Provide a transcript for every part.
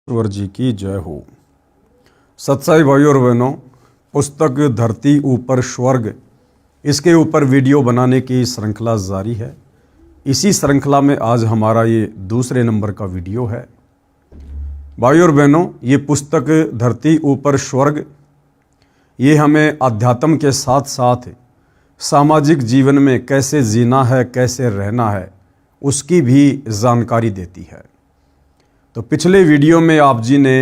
ईश्वर जी की जय हो। सत्साई भाइयों और बहनों, पुस्तक धरती ऊपर स्वर्ग, इसके ऊपर वीडियो बनाने की श्रृंखला जारी है। इसी श्रृंखला में आज हमारा ये दूसरे नंबर का वीडियो है। भाइयों और बहनों, ये पुस्तक धरती ऊपर स्वर्ग, ये हमें अध्यात्म के साथ साथ सामाजिक जीवन में कैसे जीना है, कैसे रहना है, उसकी भी जानकारी देती है। तो पिछले वीडियो में आप जी ने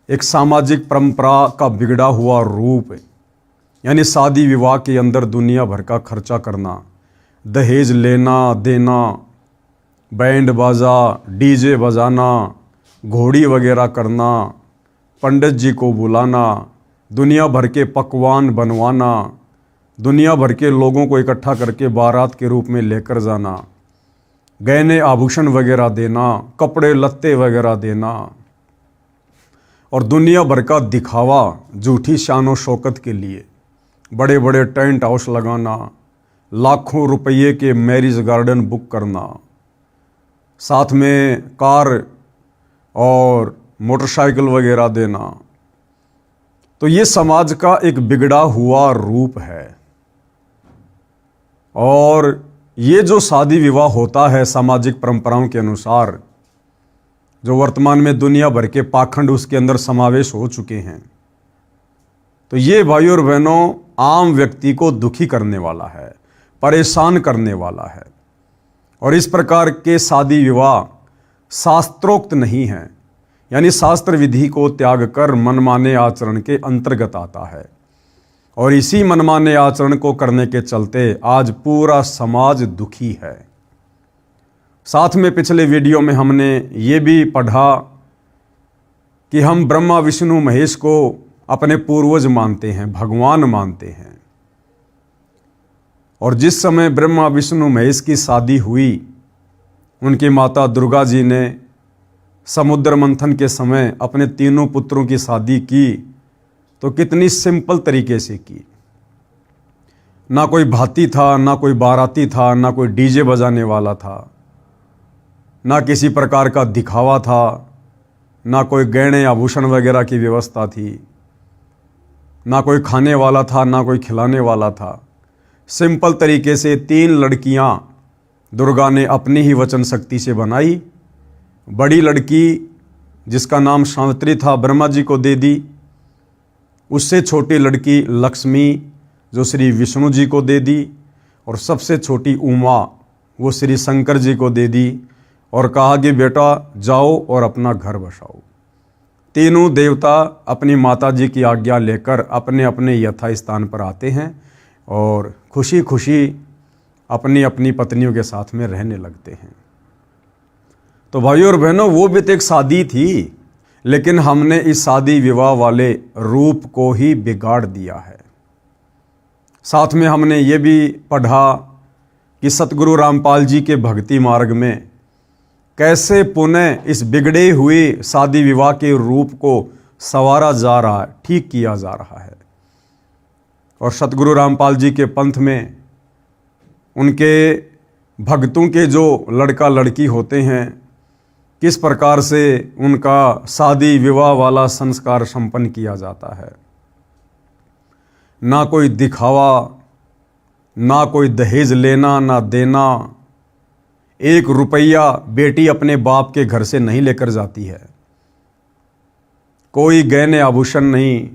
एक सामाजिक परंपरा का बिगड़ा हुआ रूप, यानी शादी विवाह के अंदर दुनिया भर का खर्चा करना, दहेज लेना देना, बैंड बाजा डीजे बजाना, घोड़ी वगैरह करना, पंडित जी को बुलाना, दुनिया भर के पकवान बनवाना, दुनिया भर के लोगों को इकट्ठा करके बारात के रूप में लेकर जाना, गहने आभूषण वगैरह देना, कपड़े लत्ते वगैरह देना और दुनिया भर का दिखावा झूठी शान और शौकत के लिए बड़े बड़े टेंट हाउस लगाना, लाखों रुपये के मैरिज गार्डन बुक करना, साथ में कार और मोटरसाइकिल वगैरह देना। तो ये समाज का एक बिगड़ा हुआ रूप है। और ये जो शादी विवाह होता है सामाजिक परंपराओं के अनुसार, जो वर्तमान में दुनिया भर के पाखंड उसके अंदर समावेश हो चुके हैं, तो ये भाइयों और बहनों आम व्यक्ति को दुखी करने वाला है, परेशान करने वाला है। और इस प्रकार के शादी विवाह शास्त्रोक्त नहीं है, यानी शास्त्र विधि को त्याग कर मनमाने आचरण के अंतर्गत आता है। और इसी मनमाने आचरण को करने के चलते आज पूरा समाज दुखी है। साथ में पिछले वीडियो में हमने ये भी पढ़ा कि हम ब्रह्मा विष्णु महेश को अपने पूर्वज मानते हैं, भगवान मानते हैं। और जिस समय ब्रह्मा विष्णु महेश की शादी हुई, उनकी माता दुर्गा जी ने समुद्र मंथन के समय अपने तीनों पुत्रों की शादी की, तो कितनी सिंपल तरीके से की। ना कोई भाती था, ना कोई बाराती था, ना कोई डीजे बजाने वाला था, ना किसी प्रकार का दिखावा था, ना कोई गहने आभूषण वगैरह की व्यवस्था थी, ना कोई खाने वाला था, ना कोई खिलाने वाला था। सिंपल तरीके से 3 लड़कियां दुर्गा ने अपनी ही वचन शक्ति से बनाई। बड़ी लड़की जिसका नाम सावित्री था, ब्रह्मा जी को दे दी। उससे छोटी लड़की लक्ष्मी जो श्री विष्णु जी को दे दी, और सबसे छोटी उमा वो श्री शंकर जी को दे दी। और कहा कि बेटा जाओ और अपना घर बसाओ। तीनों देवता अपनी माता जी की आज्ञा लेकर अपने अपने यथा स्थान पर आते हैं और खुशी खुशी अपनी अपनी पत्नियों के साथ में रहने लगते हैं। तो भाइयों और बहनों, वो भी तो एक शादी थी, लेकिन हमने इस शादी विवाह वाले रूप को ही बिगाड़ दिया है। साथ में हमने ये भी पढ़ा कि सतगुरु रामपाल जी के भक्ति मार्ग में कैसे पुनः इस बिगड़े हुए शादी विवाह के रूप को संवारा जा रहा है, ठीक किया जा रहा है। और सतगुरु रामपाल जी के पंथ में उनके भक्तों के जो लड़का लड़की होते हैं, किस प्रकार से उनका शादी विवाह वाला संस्कार संपन्न किया जाता है। ना कोई दिखावा, ना कोई दहेज लेना ना देना। 1 रुपया बेटी अपने बाप के घर से नहीं लेकर जाती है। कोई गहने आभूषण नहीं,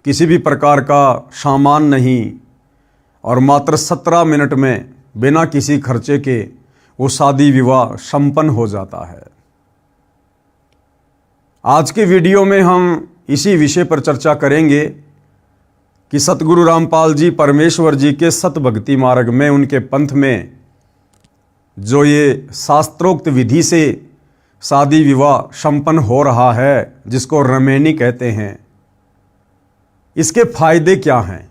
किसी भी प्रकार का सामान नहीं। और मात्र 17 मिनट में बिना किसी खर्चे के वो शादी विवाह संपन्न हो जाता है। आज के वीडियो में हम इसी विषय पर चर्चा करेंगे कि सतगुरु रामपाल जी परमेश्वर जी के सत भक्ति मार्ग में, उनके पंथ में जो ये शास्त्रोक्त विधि से शादी विवाह संपन्न हो रहा है, जिसको रमेनी कहते हैं, इसके फायदे क्या हैं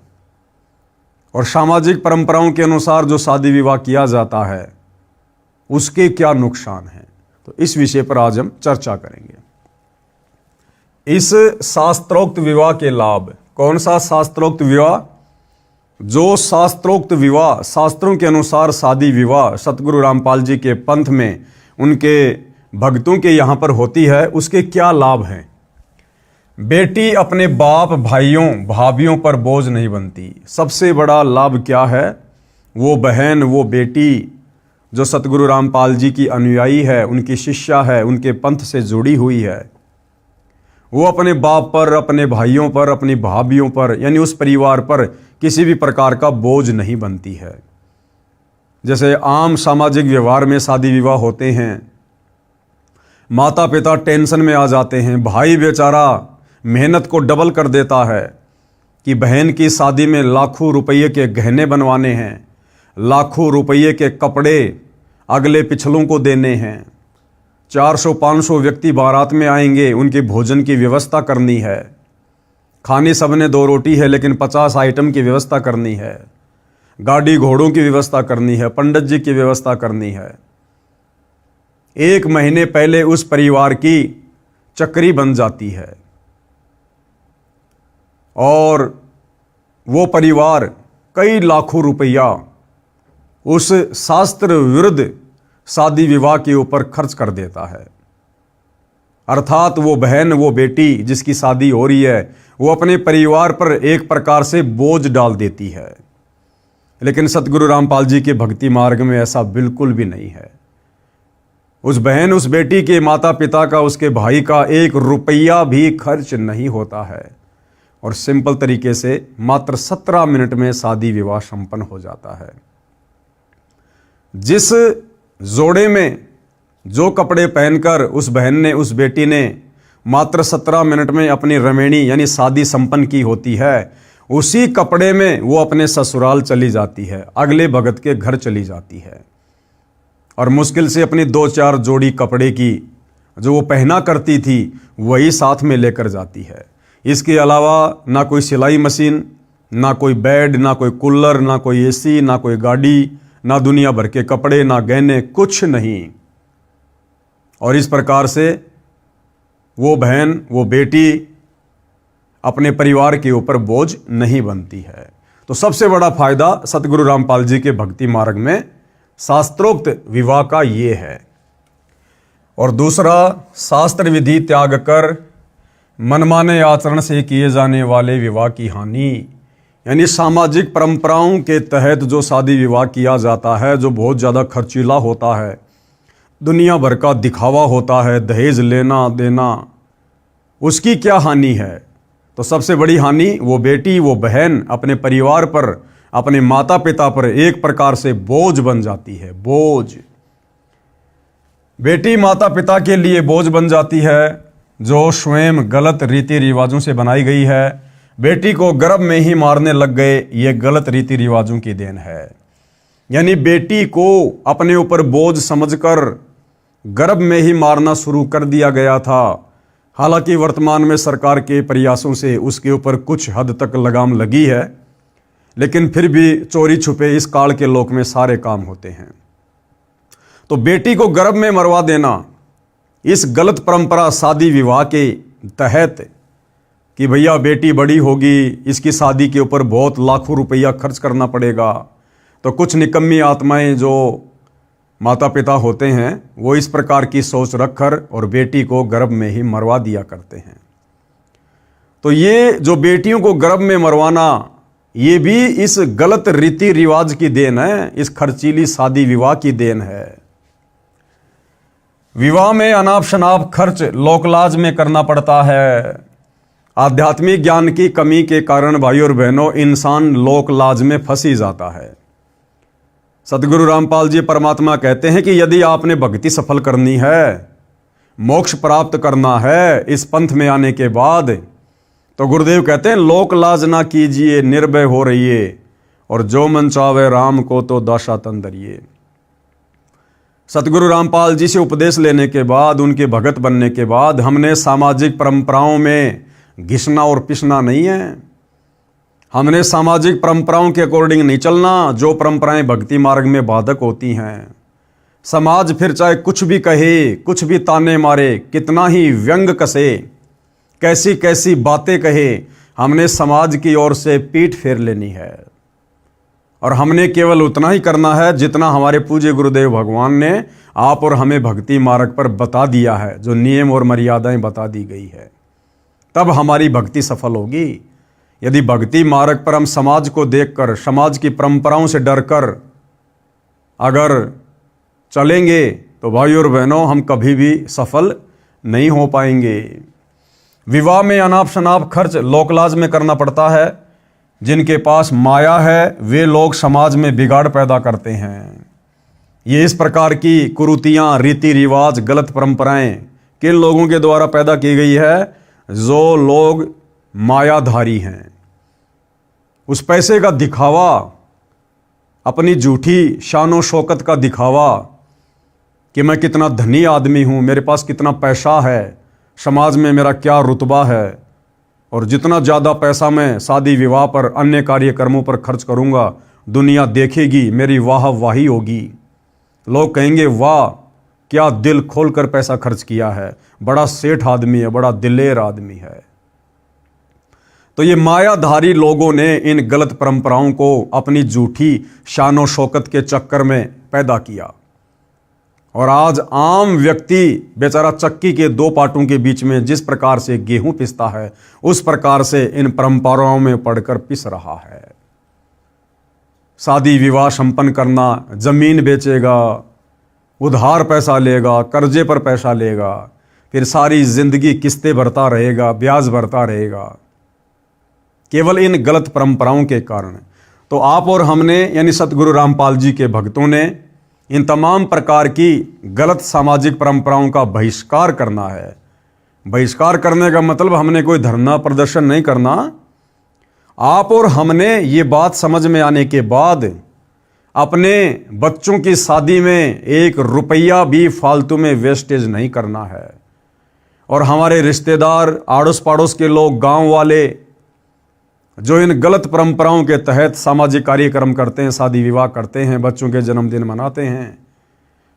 और सामाजिक परंपराओं के अनुसार जो शादी विवाह किया जाता है उसके क्या नुकसान हैं। तो इस विषय पर आज हम चर्चा करेंगे। इस शास्त्रोक्त विवाह के लाभ, कौन सा शास्त्रोक्त विवाह? जो शास्त्रोक्त विवाह, शास्त्रों के अनुसार शादी विवाह सतगुरु रामपाल जी के पंथ में उनके भक्तों के यहाँ पर होती है उसके क्या लाभ हैं। बेटी अपने बाप भाइयों भाभियों पर बोझ नहीं बनती। सबसे बड़ा लाभ क्या है? वो बहन, वो बेटी जो सतगुरु रामपाल जी की अनुयायी है, उनकी शिष्या है, उनके पंथ से जुड़ी हुई है, वो अपने बाप पर, अपने भाइयों पर, अपनी भाभियों पर, यानी उस परिवार पर किसी भी प्रकार का बोझ नहीं बनती है। जैसे आम सामाजिक व्यवहार में शादी विवाह होते हैं, माता पिता टेंशन में आ जाते हैं, भाई बेचारा मेहनत को डबल कर देता है कि बहन की शादी में लाखों रुपये के गहने बनवाने हैं, लाखों रुपये के कपड़े अगले पिछलों को देने हैं, 400-500 व्यक्ति बारात में आएंगे, उनके भोजन की व्यवस्था करनी है, खाने सबने 2 रोटी है लेकिन 50 आइटम की व्यवस्था करनी है, गाड़ी घोड़ों की व्यवस्था करनी है, पंडित जी की व्यवस्था करनी है। 1 महीने पहले उस परिवार की चक्री बन जाती है और वो परिवार कई लाखों रुपया उस शास्त्र विरुद्ध शादी विवाह के ऊपर खर्च कर देता है। अर्थात वो बहन, वो बेटी जिसकी शादी हो रही है, वो अपने परिवार पर एक प्रकार से बोझ डाल देती है। लेकिन सतगुरु रामपाल जी के भक्ति मार्ग में ऐसा बिल्कुल भी नहीं है। उस बहन, उस बेटी के माता पिता का, उसके भाई का 1 रुपया भी खर्च नहीं होता है और सिंपल तरीके से मात्र 17 मिनट में शादी विवाह संपन्न हो जाता है। जिस जोड़े में जो कपड़े पहनकर उस बहन ने, उस बेटी ने मात्र 17 मिनट में अपनी रमेणी यानी शादी संपन्न की होती है, उसी कपड़े में वो अपने ससुराल चली जाती है, अगले भगत के घर चली जाती है और मुश्किल से अपनी 2-4 जोड़ी कपड़े की जो वो पहना करती थी वही साथ में लेकर जाती है। इसके अलावा ना कोई सिलाई मशीन, ना कोई बेड, ना कोई कूलर, ना कोई एसी, ना कोई गाड़ी, ना दुनिया भर के कपड़े, ना गहने, कुछ नहीं। और इस प्रकार से वो बहन, वो बेटी अपने परिवार के ऊपर बोझ नहीं बनती है। तो सबसे बड़ा फायदा सतगुरु रामपाल जी के भक्ति मार्ग में शास्त्रोक्त विवाह का ये है। और दूसरा, शास्त्र विधि त्याग कर मनमाने आचरण से किए जाने वाले विवाह की हानि, यानी सामाजिक परंपराओं के तहत जो शादी विवाह किया जाता है, जो बहुत ज़्यादा खर्चीला होता है, दुनिया भर का दिखावा होता है, दहेज लेना देना, उसकी क्या हानि है? तो सबसे बड़ी हानि वो बेटी, वो बहन अपने परिवार पर, अपने माता पिता पर एक प्रकार से बोझ बन जाती है। बोझ, बेटी माता पिता के लिए बोझ बन जाती है जो स्वयं गलत रीति रिवाजों से बनाई गई है। बेटी को गर्भ में ही मारने लग गए, ये गलत रीति रिवाजों की देन है। यानी बेटी को अपने ऊपर बोझ समझकर गर्भ में ही मारना शुरू कर दिया गया था। हालांकि वर्तमान में सरकार के प्रयासों से उसके ऊपर कुछ हद तक लगाम लगी है, लेकिन फिर भी चोरी छुपे इस काल के लोक में सारे काम होते हैं। तो बेटी को गर्भ में मरवा देना, इस गलत परंपरा शादी विवाह के तहत कि भैया बेटी बड़ी होगी, इसकी शादी के ऊपर बहुत लाखों रुपया खर्च करना पड़ेगा, तो कुछ निकम्मी आत्माएं जो माता पिता होते हैं वो इस प्रकार की सोच रखकर और बेटी को गर्भ में ही मरवा दिया करते हैं। तो ये जो बेटियों को गर्भ में मरवाना, ये भी इस गलत रीति रिवाज की देन है, इस खर्चीली शादी विवाह की देन है। विवाह में अनाप शनाप खर्च लोकलाज में करना पड़ता है। आध्यात्मिक ज्ञान की कमी के कारण भाई और बहनों इंसान लोक लाज में फंसी जाता है। सतगुरु रामपाल जी परमात्मा कहते हैं कि यदि आपने भक्ति सफल करनी है, मोक्ष प्राप्त करना है इस पंथ में आने के बाद, तो गुरुदेव कहते हैं लोक लाज ना कीजिए, निर्भय हो रहिए और जो मन चावे राम को तो दाशा तन धरिए। सतगुरु रामपाल जी से उपदेश लेने के बाद, उनके भगत बनने के बाद हमने सामाजिक परंपराओं में घिसना और पिसना नहीं है। हमने सामाजिक परंपराओं के अकॉर्डिंग नहीं चलना, जो परंपराएं भक्ति मार्ग में बाधक होती हैं। समाज फिर चाहे कुछ भी कहे, कुछ भी ताने मारे, कितना ही व्यंग कसे, कैसी कैसी बातें कहे, हमने समाज की ओर से पीठ फेर लेनी है और हमने केवल उतना ही करना है जितना हमारे पूज्य गुरुदेव भगवान ने आप और हमें भक्ति मार्ग पर बता दिया है, जो नियम और मर्यादाएं बता दी गई है। तब हमारी भक्ति सफल होगी। यदि भक्ति मार्ग पर हम समाज को देखकर, समाज की परंपराओं से डरकर अगर चलेंगे तो भाई और बहनों, हम कभी भी सफल नहीं हो पाएंगे। विवाह में अनाप शनाप खर्च लोकलाज में करना पड़ता है। जिनके पास माया है वे लोग समाज में बिगाड़ पैदा करते हैं। ये इस प्रकार की कुरीतियाँ, रीति रिवाज, गलत परंपराएं किन लोगों के द्वारा पैदा की गई है? जो लोग मायाधारी हैं। उस पैसे का दिखावा, अपनी झूठी शानो शौकत का दिखावा कि मैं कितना धनी आदमी हूँ, मेरे पास कितना पैसा है, समाज में मेरा क्या रुतबा है, और जितना ज़्यादा पैसा मैं शादी विवाह पर, अन्य कार्यक्रमों पर खर्च करूँगा, दुनिया देखेगी, मेरी वाह वाही होगी। लोग कहेंगे वाह क्या दिल खोल कर पैसा खर्च किया है, बड़ा सेठ आदमी है, बड़ा दिलेर आदमी है। तो ये मायाधारी लोगों ने इन गलत परंपराओं को अपनी झूठी शानो शौकत के चक्कर में पैदा किया। और आज आम व्यक्ति बेचारा चक्की के दो पाटों के बीच में जिस प्रकार से गेहूं पिसता है, उस प्रकार से इन परंपराओं में पड़कर पिस रहा है। शादी विवाह संपन्न करना, जमीन बेचेगा, उधार पैसा लेगा, कर्जे पर पैसा लेगा, फिर सारी जिंदगी किस्तें भरता रहेगा, ब्याज भरता रहेगा, केवल इन गलत परंपराओं के कारण। तो आप और हमने यानी सतगुरु रामपाल जी के भक्तों ने इन तमाम प्रकार की गलत सामाजिक परंपराओं का बहिष्कार करना है। बहिष्कार करने का मतलब हमने कोई धरना प्रदर्शन नहीं करना। आप और हमने ये बात समझ में आने के बाद अपने बच्चों की शादी में 1 रुपया भी फालतू में वेस्टेज नहीं करना है। और हमारे रिश्तेदार, आड़ोस पड़ोस के लोग, गांव वाले जो इन गलत परंपराओं के तहत सामाजिक कार्यक्रम करते हैं, शादी विवाह करते हैं, बच्चों के जन्मदिन मनाते हैं,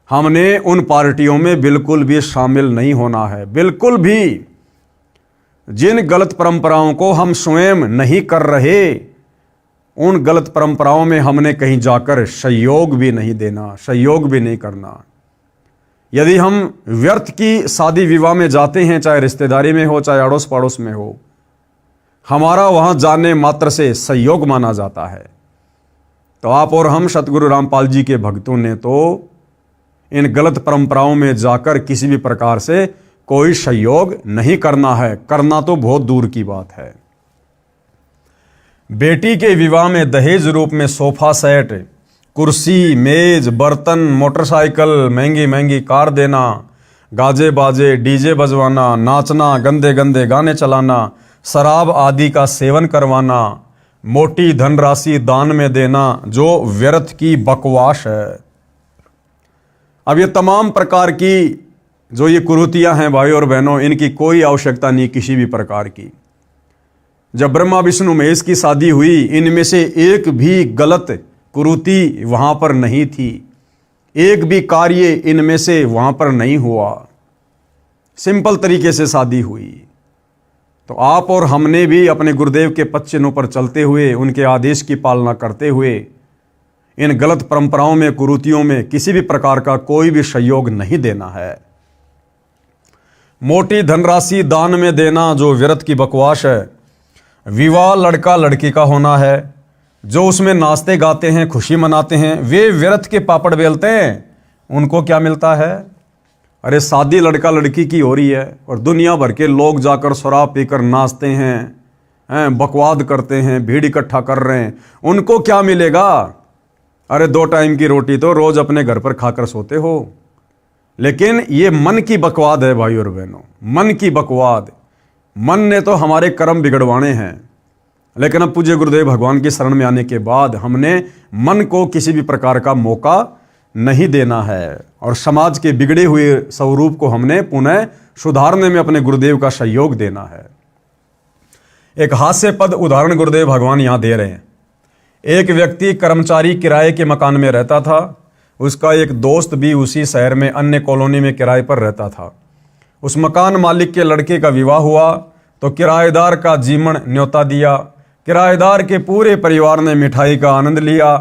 हमने उन पार्टियों में बिल्कुल भी शामिल नहीं होना है। बिल्कुल भी। जिन गलत परंपराओं को हम स्वयं नहीं कर रहे, उन गलत परंपराओं में हमने कहीं जाकर सहयोग भी नहीं देना, सहयोग भी नहीं करना। यदि हम व्यर्थ की शादी विवाह में जाते हैं, चाहे रिश्तेदारी में हो, चाहे अड़ोस पड़ोस में हो, हमारा वहां जाने मात्र से सहयोग माना जाता है। तो आप और हम सतगुरु रामपाल जी के भक्तों ने तो इन गलत परंपराओं में जाकर किसी भी प्रकार से कोई सहयोग नहीं करना है। करना तो बहुत दूर की बात है। बेटी के विवाह में दहेज रूप में सोफा सेट, कुर्सी, मेज, बर्तन, मोटरसाइकिल, महंगी महंगी कार देना, गाजे बाजे, डीजे बजवाना, नाचना, गंदे गंदे गाने चलाना, शराब आदि का सेवन करवाना, मोटी धनराशि दान में देना, जो व्यर्थ की बकवास है। अब ये तमाम प्रकार की जो ये कुरीतियां हैं भाई और बहनों, इनकी कोई आवश्यकता नहीं किसी भी प्रकार की। जब ब्रह्मा विष्णु महेश की शादी हुई, इनमें से एक भी गलत कुरीति वहां पर नहीं थी, एक भी कार्य इनमें से वहां पर नहीं हुआ। सिंपल तरीके से शादी हुई। तो आप और हमने भी अपने गुरुदेव के पद चिन्हों पर चलते हुए, उनके आदेश की पालना करते हुए, इन गलत परंपराओं में, कुरीतियों में किसी भी प्रकार का कोई भी सहयोग नहीं देना है। मोटी धनराशि दान में देना जो व्यर्थ की बकवास है। विवाह लड़का लड़की का होना है। जो उसमें नाचते गाते हैं, खुशी मनाते हैं, वे व्यर्थ के पापड़ बेलते हैं। उनको क्या मिलता है? अरे शादी लड़का लड़की की हो रही है और दुनिया भर के लोग जाकर शराब पीकर नाचते हैं, बकवाद करते हैं, भीड़ इकट्ठा कर रहे हैं। उनको क्या मिलेगा? अरे 2 टाइम की रोटी तो रोज अपने घर पर खाकर सोते हो। लेकिन ये मन की बकवाद है भाई और बहनों, मन की बकवाद। मन ने तो हमारे कर्म बिगड़वाने हैं, लेकिन अब पूज्य गुरुदेव भगवान की शरण में आने के बाद हमने मन को किसी भी प्रकार का मौका नहीं देना है और समाज के बिगड़े हुए स्वरूप को हमने पुनः सुधारने में अपने गुरुदेव का सहयोग देना है। एक हास्यपद उदाहरण गुरुदेव भगवान यहां दे रहे हैं। एक व्यक्ति कर्मचारी किराए के मकान में रहता था। उसका एक दोस्त भी उसी शहर में अन्य कॉलोनी में किराए पर रहता था। उस मकान मालिक के लड़के का विवाह हुआ तो किराएदार का जीवन न्योता दिया। किराएदार के पूरे परिवार ने मिठाई का आनंद लिया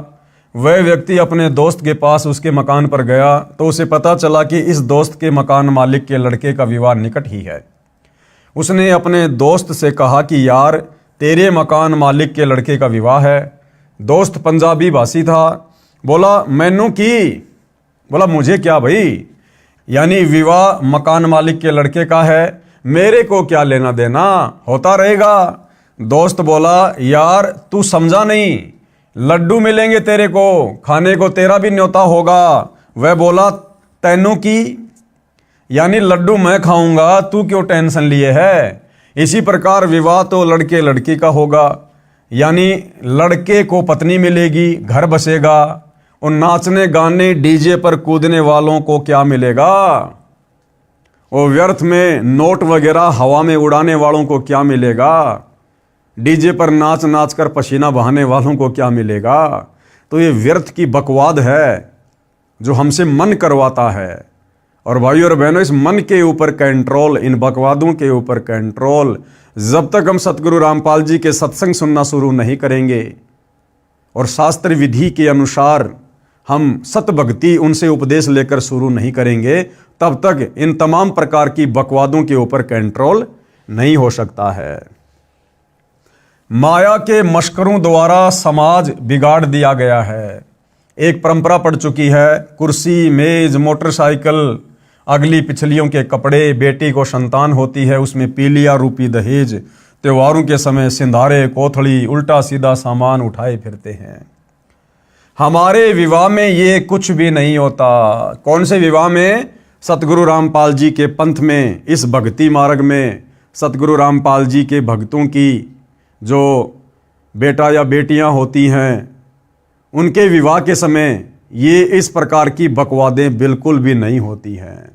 वह व्यक्ति अपने दोस्त के पास उसके मकान पर गया तो उसे पता चला कि इस दोस्त के मकान मालिक के लड़के का विवाह निकट ही है। उसने अपने दोस्त से कहा कि यार, तेरे मकान मालिक के लड़के का विवाह है। दोस्त पंजाबी भाषी था, बोला मैनू की, बोला मुझे क्या भाई, यानी विवाह मकान मालिक के लड़के का है, मेरे को क्या लेना देना, होता रहेगा। दोस्त बोला यार तू समझा नहीं, लड्डू मिलेंगे तेरे को, खाने को तेरा भी न्योता होगा। वह बोला तैनू की, यानी लड्डू मैं खाऊंगा, तू क्यों टेंशन लिए है। इसी प्रकार विवाह तो लड़के लड़की का होगा, यानी लड़के को पत्नी मिलेगी, घर बसेगा, और नाचने गाने डीजे पर कूदने वालों को क्या मिलेगा, और व्यर्थ में नोट वगैरह हवा में उड़ाने वालों को क्या मिलेगा, डीजे पर नाच नाच कर पसीना बहाने वालों को क्या मिलेगा। तो ये व्यर्थ की बकवाद है जो हमसे मन करवाता है। और भाइयों और बहनों, इस मन के ऊपर कंट्रोल, इन बकवादों के ऊपर कंट्रोल, जब तक हम सतगुरु रामपाल जी के सत्संग सुनना शुरू नहीं करेंगे और शास्त्र विधि के अनुसार हम सत भक्ति उनसे उपदेश लेकर शुरू नहीं करेंगे, तब तक इन तमाम प्रकार की बकवादों के ऊपर कंट्रोल नहीं हो सकता है। माया के मशकरों द्वारा समाज बिगाड़ दिया गया है। एक परंपरा पड़ चुकी है, कुर्सी, मेज, मोटरसाइकिल, अगली पिछलियों के कपड़े, बेटी को संतान होती है उसमें पीलिया रूपी दहेज, त्योहारों के समय सिंधारे, कोथड़ी, उल्टा सीधा सामान उठाए फिरते हैं। हमारे विवाह में ये कुछ भी नहीं होता। कौन से विवाह में? सतगुरु रामपाल जी के पंथ में, इस भक्ति मार्ग में सतगुरु रामपाल जी के भक्तों की जो बेटा या बेटियां होती हैं, उनके विवाह के समय ये इस प्रकार की बकवादें बिल्कुल भी नहीं होती हैं।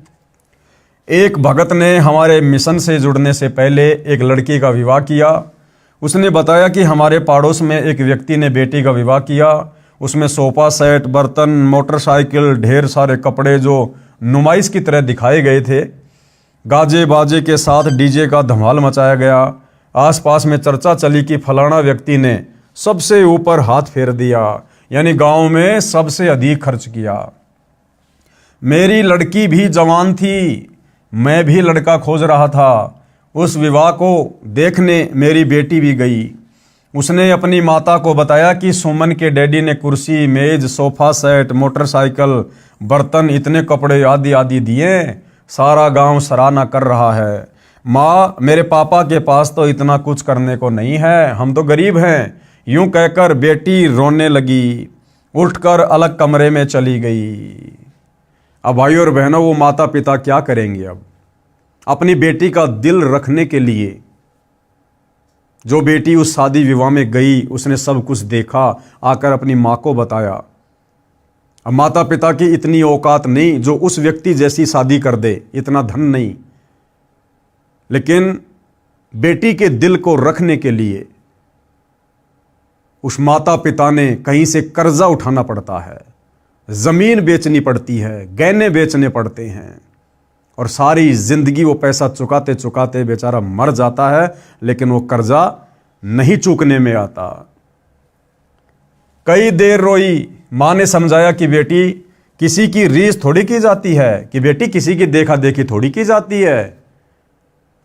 एक भगत ने हमारे मिशन से जुड़ने से पहले एक लड़की का विवाह किया। उसने बताया कि हमारे पड़ोस में एक व्यक्ति ने बेटी का विवाह किया, उसमें सोफा सेट, बर्तन, मोटरसाइकिल, ढेर सारे कपड़े जो नुमाइश की तरह दिखाए गए थे, गाजे बाजे के साथ डीजे का धमाल मचाया गया। आसपास में चर्चा चली कि फलाना व्यक्ति ने सबसे ऊपर हाथ फेर दिया, यानी गांव में सबसे अधिक खर्च किया। मेरी लड़की भी जवान थी, मैं भी लड़का खोज रहा था। उस विवाह को देखने मेरी बेटी भी गई। उसने अपनी माता को बताया कि सुमन के डैडी ने कुर्सी, मेज, सोफा सेट, मोटरसाइकिल, बर्तन, इतने कपड़े आदि आदि दिए, सारा गांव सराहना कर रहा है। माँ, मेरे पापा के पास तो इतना कुछ करने को नहीं है, हम तो गरीब हैं। यूं कहकर बेटी रोने लगी, उठकर अलग कमरे में चली गई। अब भाइयों और बहनों, वो माता पिता क्या करेंगे? अब अपनी बेटी का दिल रखने के लिए जो बेटी उस शादी विवाह में गई, उसने सब कुछ देखा, आकर अपनी माँ को बताया। अब माता पिता की इतनी औकात नहीं जो उस व्यक्ति जैसी शादी कर दे, इतना धन नहीं, लेकिन बेटी के दिल को रखने के लिए उस माता पिता ने कहीं से कर्जा उठाना पड़ता है, जमीन बेचनी पड़ती है, गहने बेचने पड़ते हैं, और सारी जिंदगी वो पैसा चुकाते चुकाते बेचारा मर जाता है, लेकिन वो कर्जा नहीं चूकने में आता। कई देर रोई, मां ने समझाया कि बेटी, किसी की रीस थोड़ी की जाती है, कि बेटी किसी की देखा देखी थोड़ी की जाती है।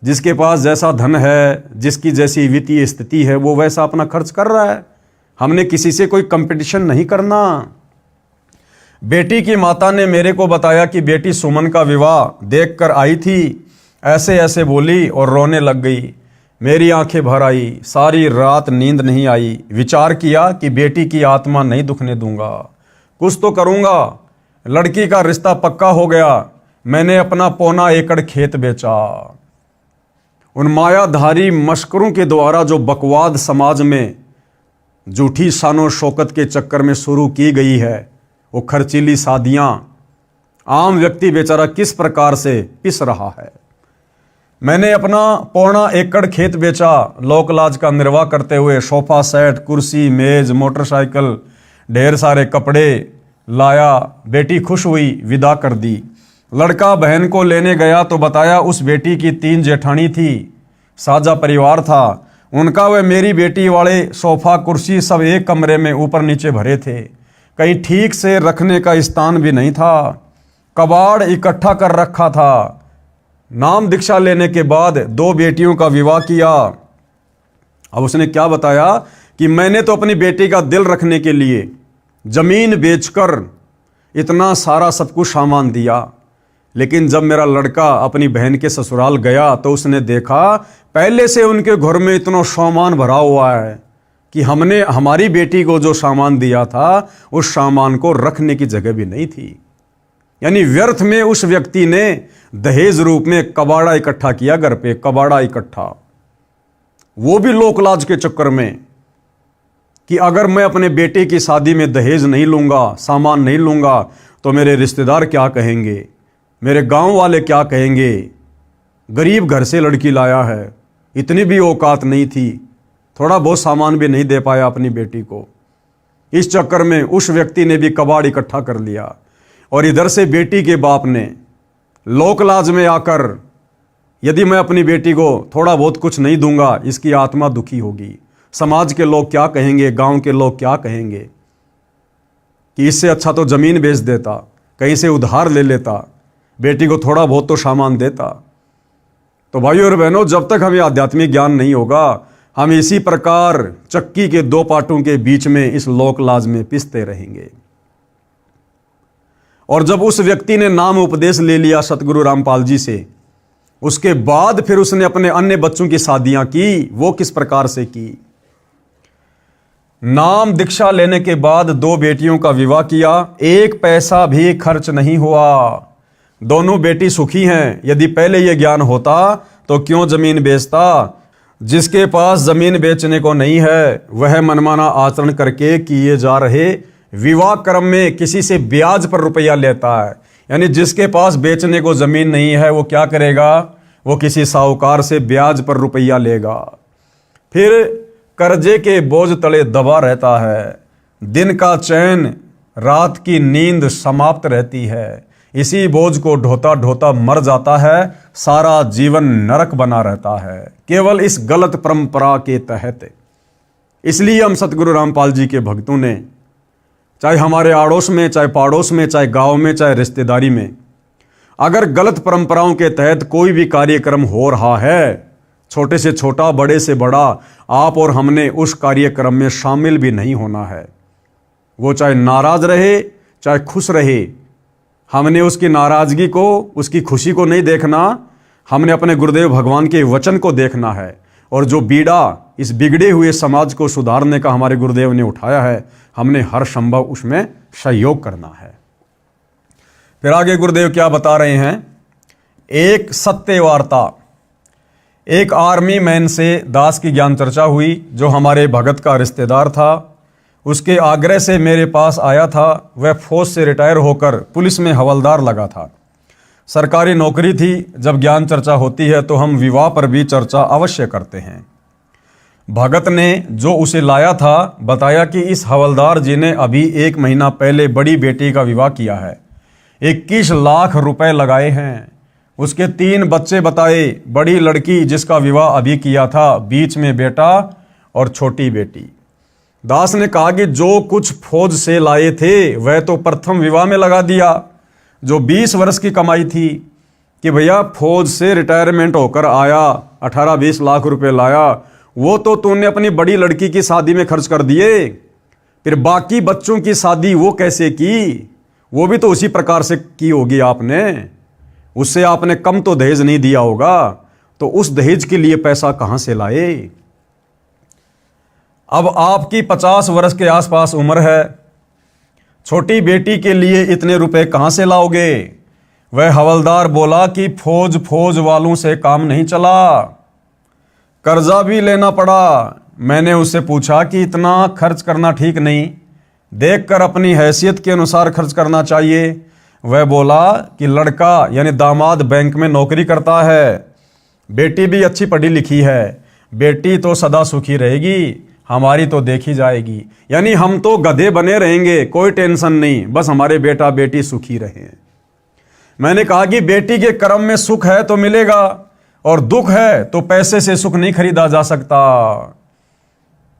जिसके पास जैसा धन है, जिसकी जैसी वित्तीय स्थिति है, वो वैसा अपना खर्च कर रहा है। हमने किसी से कोई कंपटीशन नहीं करना। बेटी की माता ने मेरे को बताया कि बेटी सुमन का विवाह देखकर आई थी, ऐसे ऐसे बोली और रोने लग गई। मेरी आंखें भर आई, सारी रात नींद नहीं आई। विचार किया कि बेटी की आत्मा नहीं दुखने दूंगा, कुछ तो करूंगा। लड़की का रिश्ता पक्का हो गया। मैंने अपना 1.25 एकड़ खेत बेचा। उन मायाधारी मशकरों के द्वारा जो बकवाद समाज में झूठी शानो शौकत के चक्कर में शुरू की गई है, वो खर्चीली शादियां, आम व्यक्ति बेचारा किस प्रकार से पिस रहा है। मैंने अपना 1.25 एकड़ खेत बेचा, लोक लाज का निर्वाह करते हुए सोफा सेट, कुर्सी, मेज, मोटरसाइकिल, ढेर सारे कपड़े लाया। बेटी खुश हुई, विदा कर दी। लड़का बहन को लेने गया तो बताया उस बेटी की 3 जेठानी थी, साझा परिवार था उनका। वे मेरी बेटी वाले सोफा कुर्सी सब एक कमरे में ऊपर नीचे भरे थे। कहीं ठीक से रखने का स्थान भी नहीं था, कबाड़ इकट्ठा कर रखा था। नाम दीक्षा लेने के बाद 2 बेटियों का विवाह किया। अब उसने क्या बताया कि मैंने तो अपनी बेटी का दिल रखने के लिए जमीन बेचकर इतना सारा सब कुछ सामान दिया, लेकिन जब मेरा लड़का अपनी बहन के ससुराल गया तो उसने देखा पहले से उनके घर में इतना सामान भरा हुआ है कि हमने हमारी बेटी को जो सामान दिया था उस सामान को रखने की जगह भी नहीं थी। यानी व्यर्थ में उस व्यक्ति ने दहेज रूप में कबाड़ा इकट्ठा किया, घर पे कबाड़ा इकट्ठा, वो भी लोकलाज के चक्कर में कि अगर मैं अपने बेटे की शादी में दहेज नहीं लूंगा, सामान नहीं लूंगा तो मेरे रिश्तेदार क्या कहेंगे, मेरे गांव वाले क्या कहेंगे, गरीब घर से लड़की लाया है, इतनी भी औकात नहीं थी, थोड़ा बहुत सामान भी नहीं दे पाया अपनी बेटी को। इस चक्कर में उस व्यक्ति ने भी कबाड़ इकट्ठा कर लिया और इधर से बेटी के बाप ने लोकलाज में आकर यदि मैं अपनी बेटी को थोड़ा बहुत कुछ नहीं दूंगा इसकी आत्मा दुखी होगी, समाज के लोग क्या कहेंगे, गांव के लोग क्या कहेंगे, कि इससे अच्छा तो ज़मीन बेच देता, कहीं से उधार ले लेता, बेटी को थोड़ा बहुत तो सामान देता। तो भाइयों और बहनों, जब तक हमें आध्यात्मिक ज्ञान नहीं होगा हम इसी प्रकार चक्की के 2 पाटों के बीच में इस लोकलाज में पिसते रहेंगे। और जब उस व्यक्ति ने नाम उपदेश ले लिया सतगुरु रामपाल जी से, उसके बाद फिर उसने अपने अन्य बच्चों की शादियां की। वो किस प्रकार से की? नाम दीक्षा लेने के बाद 2 बेटियों का विवाह किया, 1 पैसा भी खर्च नहीं हुआ, दोनों बेटी सुखी हैं। यदि पहले यह ज्ञान होता तो क्यों जमीन बेचता? जिसके पास जमीन बेचने को नहीं है वह मनमाना आचरण करके किए जा रहे विवाह क्रम में किसी से ब्याज पर रुपया लेता है। यानी जिसके पास बेचने को जमीन नहीं है वो क्या करेगा? वो किसी साहूकार से ब्याज पर रुपया लेगा, फिर कर्जे के बोझ तले दबा रहता है, दिन का चैन रात की नींद समाप्त रहती है, इसी बोझ को ढोता ढोता मर जाता है, सारा जीवन नरक बना रहता है केवल इस गलत परंपरा के तहत। इसलिए हम सतगुरु रामपाल जी के भक्तों ने, चाहे हमारे आड़ोस में, चाहे पाड़ोस में, चाहे गांव में, चाहे रिश्तेदारी में, अगर गलत परंपराओं के तहत कोई भी कार्यक्रम हो रहा है, छोटे से छोटा, बड़े से बड़ा, आप और हमने उस कार्यक्रम में शामिल भी नहीं होना है। वो चाहे नाराज रहे चाहे खुश रहे, हमने उसकी नाराजगी को, उसकी खुशी को नहीं देखना, हमने अपने गुरुदेव भगवान के वचन को देखना है। और जो बीड़ा इस बिगड़े हुए समाज को सुधारने का हमारे गुरुदेव ने उठाया है, हमने हर संभव उसमें सहयोग करना है। फिर आगे गुरुदेव क्या बता रहे हैं? एक सत्य वार्ता। एक आर्मी मैन से दास की ज्ञान चर्चा हुई जो हमारे भगत का रिश्तेदार था। उसके आग्रह से मेरे पास आया था। वह फौज से रिटायर होकर पुलिस में हवलदार लगा था, सरकारी नौकरी थी। जब ज्ञान चर्चा होती है तो हम विवाह पर भी चर्चा अवश्य करते हैं। भगत ने जो उसे लाया था बताया कि इस हवलदार जी ने अभी 1 महीना पहले बड़ी बेटी का विवाह किया है, 21 लाख रुपए लगाए हैं। उसके 3 बच्चे बताए, बड़ी लड़की जिसका विवाह अभी किया था, बीच में बेटा और छोटी बेटी। दास ने कहा कि जो कुछ फौज से लाए थे वह तो प्रथम विवाह में लगा दिया, जो 20 वर्ष की कमाई थी, कि भैया फौज से रिटायरमेंट होकर आया, 18-20 लाख रुपए लाया, वो तो तूने अपनी बड़ी लड़की की शादी में खर्च कर दिए। फिर बाकी बच्चों की शादी वो कैसे की? वो भी तो उसी प्रकार से की होगी आपने, उससे आपने कम तो दहेज नहीं दिया होगा, तो उस दहेज के लिए पैसा कहां से लाए? अब आपकी 50 वर्ष के आसपास उम्र है, छोटी बेटी के लिए इतने रुपए कहां से लाओगे? वह हवलदार बोला कि फौज वालों से काम नहीं चला, कर्जा भी लेना पड़ा। मैंने उससे पूछा कि इतना खर्च करना ठीक नहीं, देखकर अपनी हैसियत के अनुसार खर्च करना चाहिए। वह बोला कि लड़का यानी दामाद बैंक में नौकरी करता है, बेटी भी अच्छी पढ़ी लिखी है, बेटी तो सदा सुखी रहेगी, हमारी तो देखी जाएगी। यानी हम तो गधे बने रहेंगे, कोई टेंशन नहीं, बस हमारे बेटा बेटी सुखी रहें। मैंने कहा कि बेटी के कर्म में सुख है तो मिलेगा, और दुख है तो पैसे से सुख नहीं खरीदा जा सकता।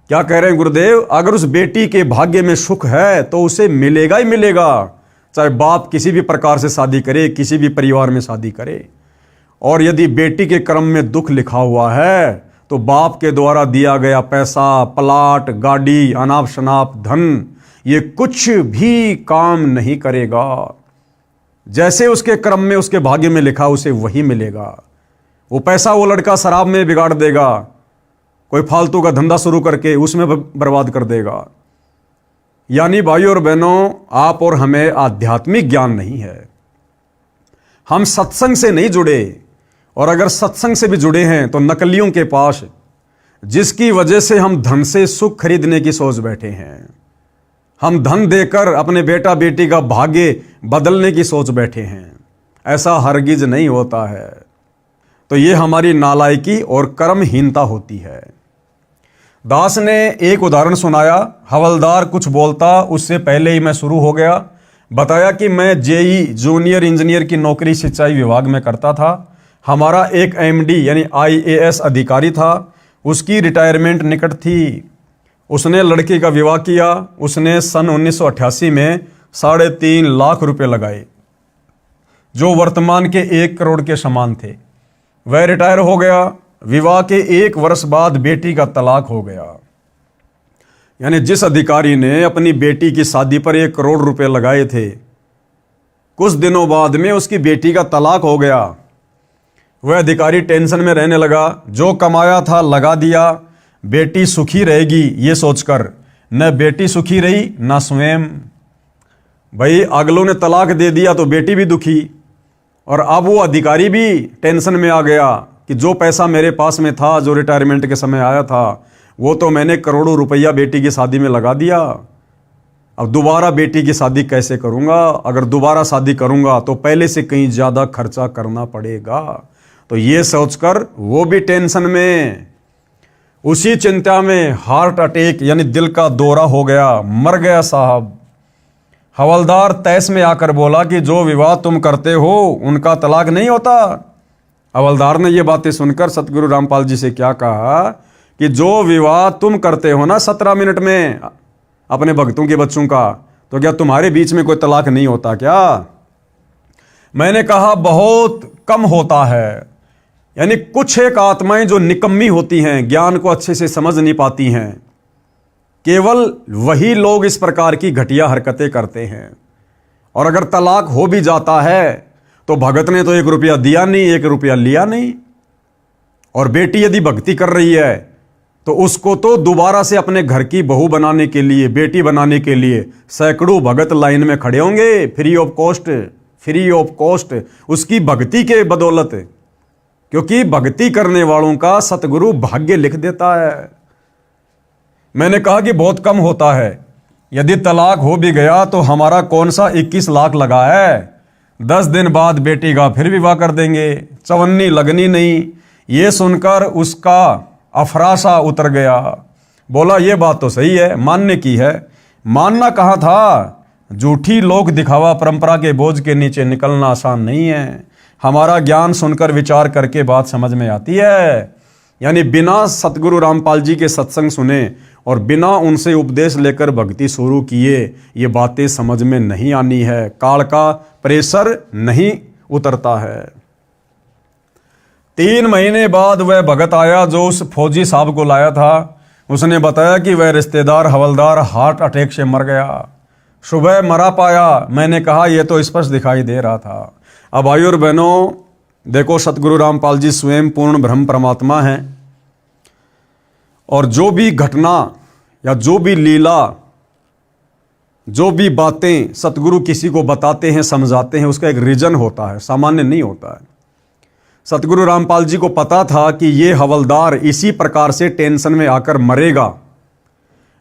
क्या कह रहे हैं गुरुदेव? अगर उस बेटी के भाग्य में सुख है तो उसे मिलेगा ही मिलेगा, चाहे बाप किसी भी प्रकार से शादी करे, किसी भी परिवार में शादी करे। और यदि बेटी के कर्म में दुख लिखा हुआ है तो बाप के द्वारा दिया गया पैसा, प्लाट, गाड़ी, अनाप शनाप धन, ये कुछ भी काम नहीं करेगा। जैसे उसके कर्म में, उसके भाग्य में लिखा, उसे वही मिलेगा। वो पैसा वो लड़का शराब में बिगाड़ देगा, कोई फालतू का धंधा शुरू करके उसमें बर्बाद कर देगा। यानी भाइयों और बहनों, आप और हमें आध्यात्मिक ज्ञान नहीं है, हम सत्संग से नहीं जुड़े, और अगर सत्संग से भी जुड़े हैं तो नकलियों के पास, जिसकी वजह से हम धन से सुख खरीदने की सोच बैठे हैं। हम धन देकर अपने बेटा बेटी का भाग्य बदलने की सोच बैठे हैं। ऐसा हरगिज नहीं होता है। तो ये हमारी नालायकी और कर्महीनता होती है। दास ने एक उदाहरण सुनाया। हवलदार कुछ बोलता उससे पहले ही मैं शुरू हो गया। बताया कि मैं जेई जूनियर इंजीनियर की नौकरी सिंचाई विभाग में करता था। हमारा एक एमडी यानी आईएएस अधिकारी था, उसकी रिटायरमेंट निकट थी। उसने लड़की का विवाह किया। उसने सन 1988 में 3.5 लाख रुपए लगाए, जो वर्तमान के 1 करोड़ के समान थे। वह रिटायर हो गया। विवाह के 1 वर्ष बाद बेटी का तलाक हो गया। यानी जिस अधिकारी ने अपनी बेटी की शादी पर 1 करोड़ रुपए लगाए थे, कुछ दिनों बाद में उसकी बेटी का तलाक हो गया। वह अधिकारी टेंशन में रहने लगा। जो कमाया था लगा दिया, बेटी सुखी रहेगी ये सोचकर। न बेटी सुखी रही न स्वयं। भाई अगलों ने तलाक दे दिया तो बेटी भी दुखी, और अब वो अधिकारी भी टेंशन में आ गया कि जो पैसा मेरे पास में था, जो रिटायरमेंट के समय आया था, वो तो मैंने करोड़ों रुपया बेटी की शादी में लगा दिया। अब दोबारा बेटी की शादी कैसे करूंगा? अगर दोबारा शादी करूंगा तो पहले से कहीं ज़्यादा खर्चा करना पड़ेगा। तो ये सोचकर वो भी टेंशन में, उसी चिंता में हार्ट अटैक यानी दिल का दौरा हो गया, मर गया साहब। हवलदार तैस में आकर बोला कि जो विवाह तुम करते हो उनका तलाक नहीं होता। हवलदार ने ये बातें सुनकर सतगुरु रामपाल जी से क्या कहा कि जो विवाह तुम करते हो ना 17 मिनट में अपने भक्तों के बच्चों का, तो क्या तुम्हारे बीच में कोई तलाक नहीं होता क्या? मैंने कहा बहुत कम होता है। यानी कुछ एक आत्माएं जो निकम्मी होती हैं, ज्ञान को अच्छे से समझ नहीं पाती हैं, केवल वही लोग इस प्रकार की घटिया हरकतें करते हैं। और अगर तलाक हो भी जाता है तो भगत ने तो 1 रुपया दिया नहीं, 1 रुपया लिया नहीं। और बेटी यदि भक्ति कर रही है तो उसको तो दोबारा से अपने घर की बहू बनाने के लिए, बेटी बनाने के लिए सैकड़ों भगत लाइन में खड़े होंगे, फ्री ऑफ कॉस्ट उसकी भक्ति के बदौलत। क्योंकि भक्ति करने वालों का सतगुरु भाग्य लिख देता है। मैंने कहा कि बहुत कम होता है। यदि तलाक हो भी गया तो हमारा कौन सा 21 लाख लगा है, 10 दिन बाद बेटी का फिर विवाह कर देंगे, चवन्नी लगनी नहीं। ये सुनकर उसका अफरासा उतर गया। बोला ये बात तो सही है, मानने की है। मानना कहाँ था? झूठी लोक दिखावा परंपरा के बोझ के नीचे निकलना आसान नहीं है। हमारा ज्ञान सुनकर विचार करके बात समझ में आती है। यानी बिना सतगुरु रामपाल जी के सत्संग सुने और बिना उनसे उपदेश लेकर भक्ति शुरू किए ये बातें समझ में नहीं आनी है। काल का प्रेशर नहीं उतरता है। 3 महीने बाद वह भगत आया जो उस फौजी साहब को लाया था। उसने बताया कि वह रिश्तेदार हवलदार हार्ट अटैक से मर गया। सुबह मरा पाया। मैंने कहा यह तो स्पष्ट दिखाई दे रहा था। अब भाइयों और बहनों, देखो सतगुरु रामपाल जी स्वयं पूर्ण ब्रह्म परमात्मा हैं, और जो भी घटना या जो भी लीला, जो भी बातें सतगुरु किसी को बताते हैं, समझाते हैं, उसका एक रीजन होता है, सामान्य नहीं होता है। सतगुरु रामपाल जी को पता था कि ये हवलदार इसी प्रकार से टेंशन में आकर मरेगा,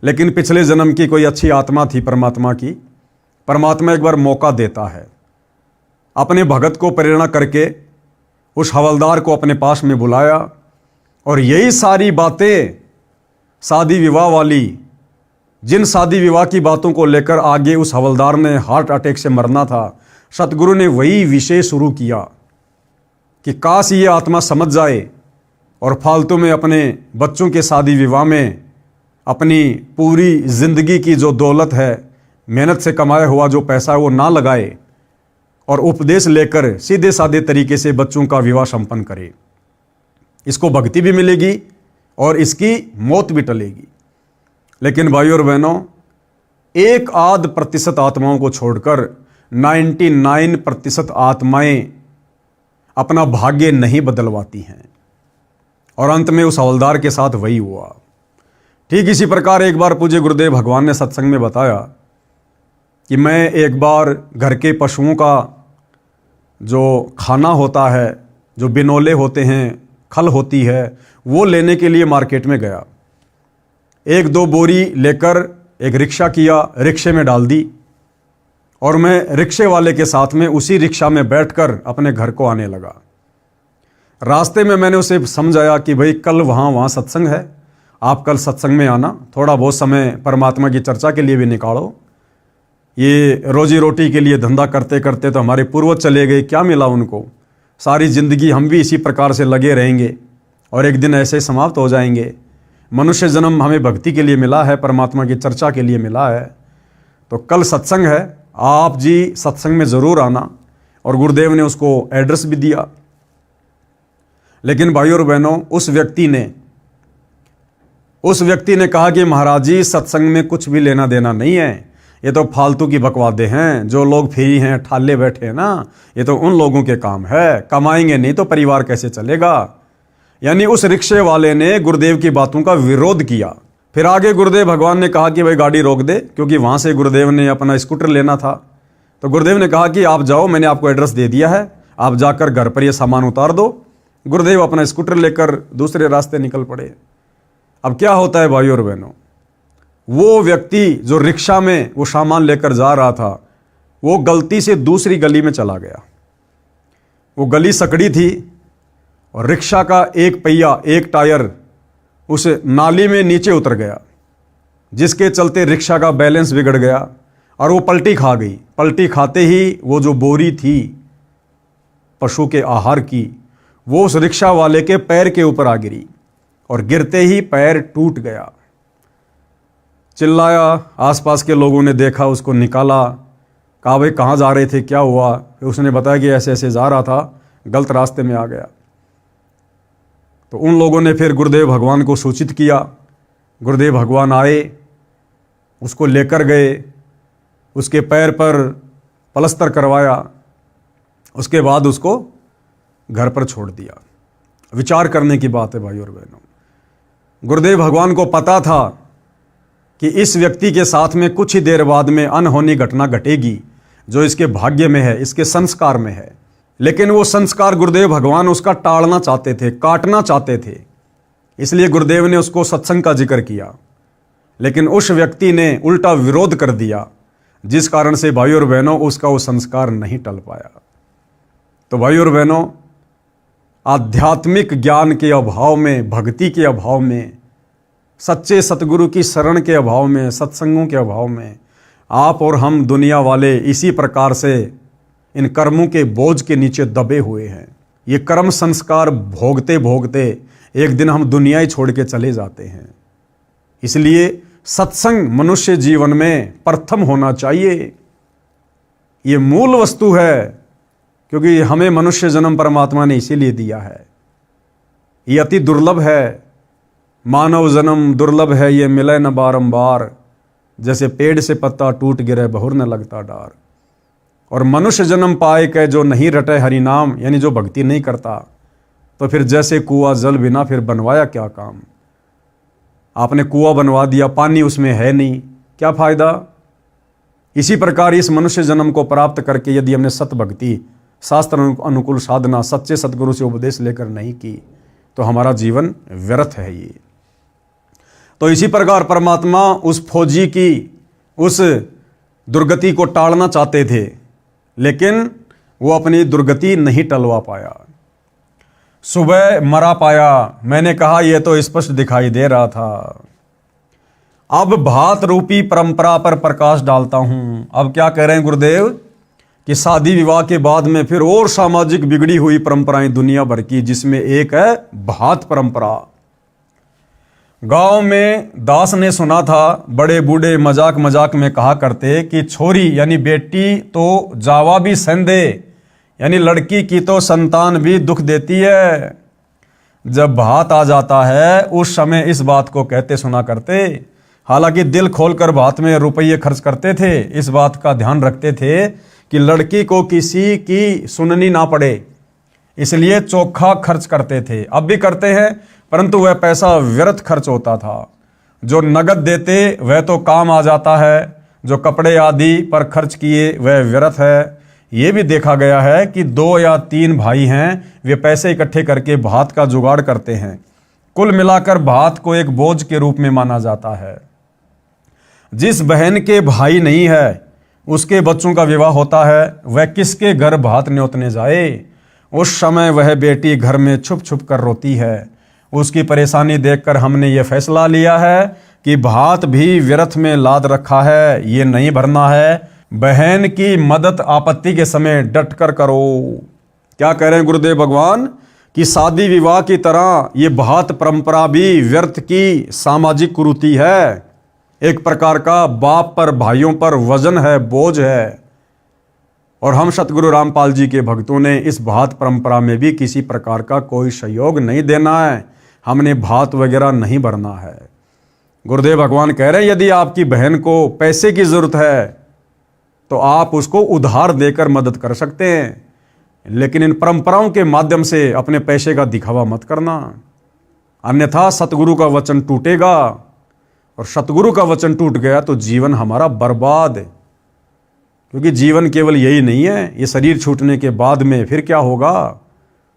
लेकिन पिछले जन्म की कोई अच्छी आत्मा थी परमात्मा की। परमात्मा एक बार मौका देता है, अपने भगत को प्रेरणा करके उस हवलदार को अपने पास में बुलाया, और यही सारी बातें शादी विवाह वाली, जिन शादी विवाह की बातों को लेकर आगे उस हवलदार ने हार्ट अटैक से मरना था, सतगुरु ने वही विषय शुरू किया कि काश ये आत्मा समझ जाए और फालतू में अपने बच्चों के शादी विवाह में अपनी पूरी जिंदगी की जो दौलत है, मेहनत से कमाया हुआ जो पैसा है वो ना लगाए और उपदेश लेकर सीधे साधे तरीके से बच्चों का विवाह संपन्न करे। इसको भक्ति भी मिलेगी और इसकी मौत भी टलेगी। लेकिन भाइयों और बहनों, 1% आत्माओं को छोड़कर 99% आत्माएं अपना भाग्य नहीं बदलवाती हैं और अंत में उस हवलदार के साथ वही हुआ। ठीक इसी प्रकार एक बार पूज्य गुरुदेव भगवान ने सत्संग में बताया कि मैं एक बार घर के पशुओं का जो खाना होता है, जो बिनोले होते हैं, खल होती है, वो लेने के लिए मार्केट में गया। 1-2 बोरी लेकर एक रिक्शा किया, रिक्शे में डाल दी और मैं रिक्शे वाले के साथ में उसी रिक्शा में बैठकर अपने घर को आने लगा। रास्ते में मैंने उसे समझाया कि भाई कल वहाँ सत्संग है, आप कल सत्संग में आना, थोड़ा बहुत समय परमात्मा की चर्चा के लिए भी निकालो। ये रोजी रोटी के लिए धंधा करते करते तो हमारे पूर्वज चले गए, क्या मिला उनको? सारी ज़िंदगी हम भी इसी प्रकार से लगे रहेंगे और एक दिन ऐसे समाप्त हो जाएंगे। मनुष्य जन्म हमें भक्ति के लिए मिला है, परमात्मा की चर्चा के लिए मिला है। तो कल सत्संग है, आप जी सत्संग में ज़रूर आना। और गुरुदेव ने उसको एड्रेस भी दिया। लेकिन भाइयों और बहनों, उस व्यक्ति ने कहा कि महाराज जी, सत्संग में कुछ भी लेना देना नहीं है, ये तो फालतू की बकवादे हैं। जो लोग फ्री हैं, ठाले बैठे हैं ना, ये तो उन लोगों के काम है, कमाएंगे नहीं तो परिवार कैसे चलेगा। यानी उस रिक्शे वाले ने गुरुदेव की बातों का विरोध किया। फिर आगे गुरुदेव भगवान ने कहा कि भाई गाड़ी रोक दे, क्योंकि वहाँ से गुरुदेव ने अपना स्कूटर लेना था। तो गुरुदेव ने कहा कि आप जाओ, मैंने आपको एड्रेस दे दिया है, आप जाकर घर पर ये सामान उतार दो। गुरुदेव अपना स्कूटर लेकर दूसरे रास्ते निकल पड़े। अब क्या होता है भाइयों और बहनों, वो व्यक्ति जो रिक्शा में वो सामान लेकर जा रहा था, वो गलती से दूसरी गली में चला गया। वो गली सकड़ी थी और रिक्शा का एक पहिया, एक टायर उस नाली में नीचे उतर गया, जिसके चलते रिक्शा का बैलेंस बिगड़ गया और वो पलटी खा गई। पलटी खाते ही वो जो बोरी थी पशु के आहार की, वो उस रिक्शा वाले के पैर के ऊपर आ गिरी और गिरते ही पैर टूट गया। चिल्लाया, आसपास के लोगों ने देखा, उसको निकाला, कहा भाई कहाँ जा रहे थे, क्या हुआ? फिर उसने बताया कि ऐसे ऐसे जा रहा था, गलत रास्ते में आ गया। तो उन लोगों ने फिर गुरुदेव भगवान को सूचित किया। गुरुदेव भगवान आए, उसको लेकर गए, उसके पैर पर पलस्तर करवाया, उसके बाद उसको घर पर छोड़ दिया। विचार करने की बात है भाइयों और बहनों। गुरुदेव भगवान को पता था कि इस व्यक्ति के साथ में कुछ ही देर बाद में अनहोनी घटना घटेगी, जो इसके भाग्य में है, इसके संस्कार में है। लेकिन वो संस्कार गुरुदेव भगवान उसका टालना चाहते थे, काटना चाहते थे। इसलिए गुरुदेव ने उसको सत्संग का जिक्र किया, लेकिन उस व्यक्ति ने उल्टा विरोध कर दिया, जिस कारण से भाइयों और बहनों उसका वो संस्कार नहीं टल पाया। तो भाइयों और बहनों, आध्यात्मिक ज्ञान के अभाव में, भक्ति के अभाव में, सच्चे सतगुरु की शरण के अभाव में, सत्संगों के अभाव में आप और हम दुनिया वाले इसी प्रकार से इन कर्मों के बोझ के नीचे दबे हुए हैं। ये कर्म संस्कार भोगते भोगते एक दिन हम दुनिया ही छोड़ के चले जाते हैं। इसलिए सत्संग मनुष्य जीवन में प्रथम होना चाहिए। ये मूल वस्तु है, क्योंकि हमें मनुष्य जन्म परमात्मा ने इसीलिए दिया है। ये अति दुर्लभ है, मानव जन्म दुर्लभ है, ये मिले न बारंबार। जैसे पेड़ से पत्ता टूट गिरे, बहुर न लगता डार। और मनुष्य जन्म पाए के जो नहीं रटे हरि नाम, यानी जो भक्ति नहीं करता, तो फिर जैसे कुआं जल बिना फिर बनवाया क्या काम। आपने कुआं बनवा दिया, पानी उसमें है नहीं, क्या फायदा। इसी प्रकार इस मनुष्य जन्म को प्राप्त करके यदि हमने सत भक्ति, शास्त्र अनुकूल साधना, सच्चे सतगुरु से उपदेश लेकर नहीं की, तो हमारा जीवन व्यर्थ है। ये तो इसी प्रकार परमात्मा उस फौजी की उस दुर्गति को टालना चाहते थे, लेकिन वो अपनी दुर्गति नहीं टलवा पाया। सुबह मरा पाया, मैंने कहा यह तो स्पष्ट दिखाई दे रहा था। अब भात रूपी परंपरा पर प्रकाश डालता हूं। अब क्या कह रहे हैं गुरुदेव कि शादी विवाह के बाद में फिर और सामाजिक बिगड़ी हुई परंपराएं दुनिया भर की, जिसमें एक है भात परंपरा। गांव में दास ने सुना था, बड़े बूढ़े मजाक मजाक में कहा करते कि छोरी यानी बेटी तो जावा भी संदे, यानी लड़की की तो संतान भी दुख देती है। जब भात आ जाता है उस समय इस बात को कहते सुना करते। हालांकि दिल खोलकर भात में रुपये खर्च करते थे, इस बात का ध्यान रखते थे कि लड़की को किसी की सुननी ना पड़े, इसलिए चोखा खर्च करते थे। अब भी करते हैं, परंतु वह पैसा व्यर्थ खर्च होता था। जो नगद देते वह तो काम आ जाता है, जो कपड़े आदि पर खर्च किए वह व्यर्थ है। ये भी देखा गया है कि 2 या 3 भाई हैं, वे पैसे इकट्ठे करके भात का जुगाड़ करते हैं। कुल मिलाकर भात को एक बोझ के रूप में माना जाता है। जिस बहन के भाई नहीं है उसके बच्चों का विवाह होता है, वह किसके घर भात न्योतने जाए। उस समय वह बेटी घर में छुप छुप कर रोती है। उसकी परेशानी देखकर हमने ये फैसला लिया है कि भात भी व्यर्थ में लाद रखा है, ये नहीं भरना है। बहन की मदद आपत्ति के समय डट कर करो। क्या कह रहे हैं गुरुदेव भगवान कि शादी विवाह की तरह ये भात परंपरा भी व्यर्थ की सामाजिक कुरीति है। एक प्रकार का बाप पर भाइयों पर वजन है, बोझ है। और हम सतगुरु रामपाल जी के भक्तों ने इस भात परंपरा में भी किसी प्रकार का कोई सहयोग नहीं देना है। हमने भात वगैरह नहीं भरना है। गुरुदेव भगवान कह रहे हैं यदि आपकी बहन को पैसे की जरूरत है तो आप उसको उधार देकर मदद कर सकते हैं, लेकिन इन परंपराओं के माध्यम से अपने पैसे का दिखावा मत करना, अन्यथा सतगुरु का वचन टूटेगा। और सतगुरु का वचन टूट गया तो जीवन हमारा बर्बाद है, क्योंकि जीवन केवल यही नहीं है। ये शरीर छूटने के बाद में फिर क्या होगा।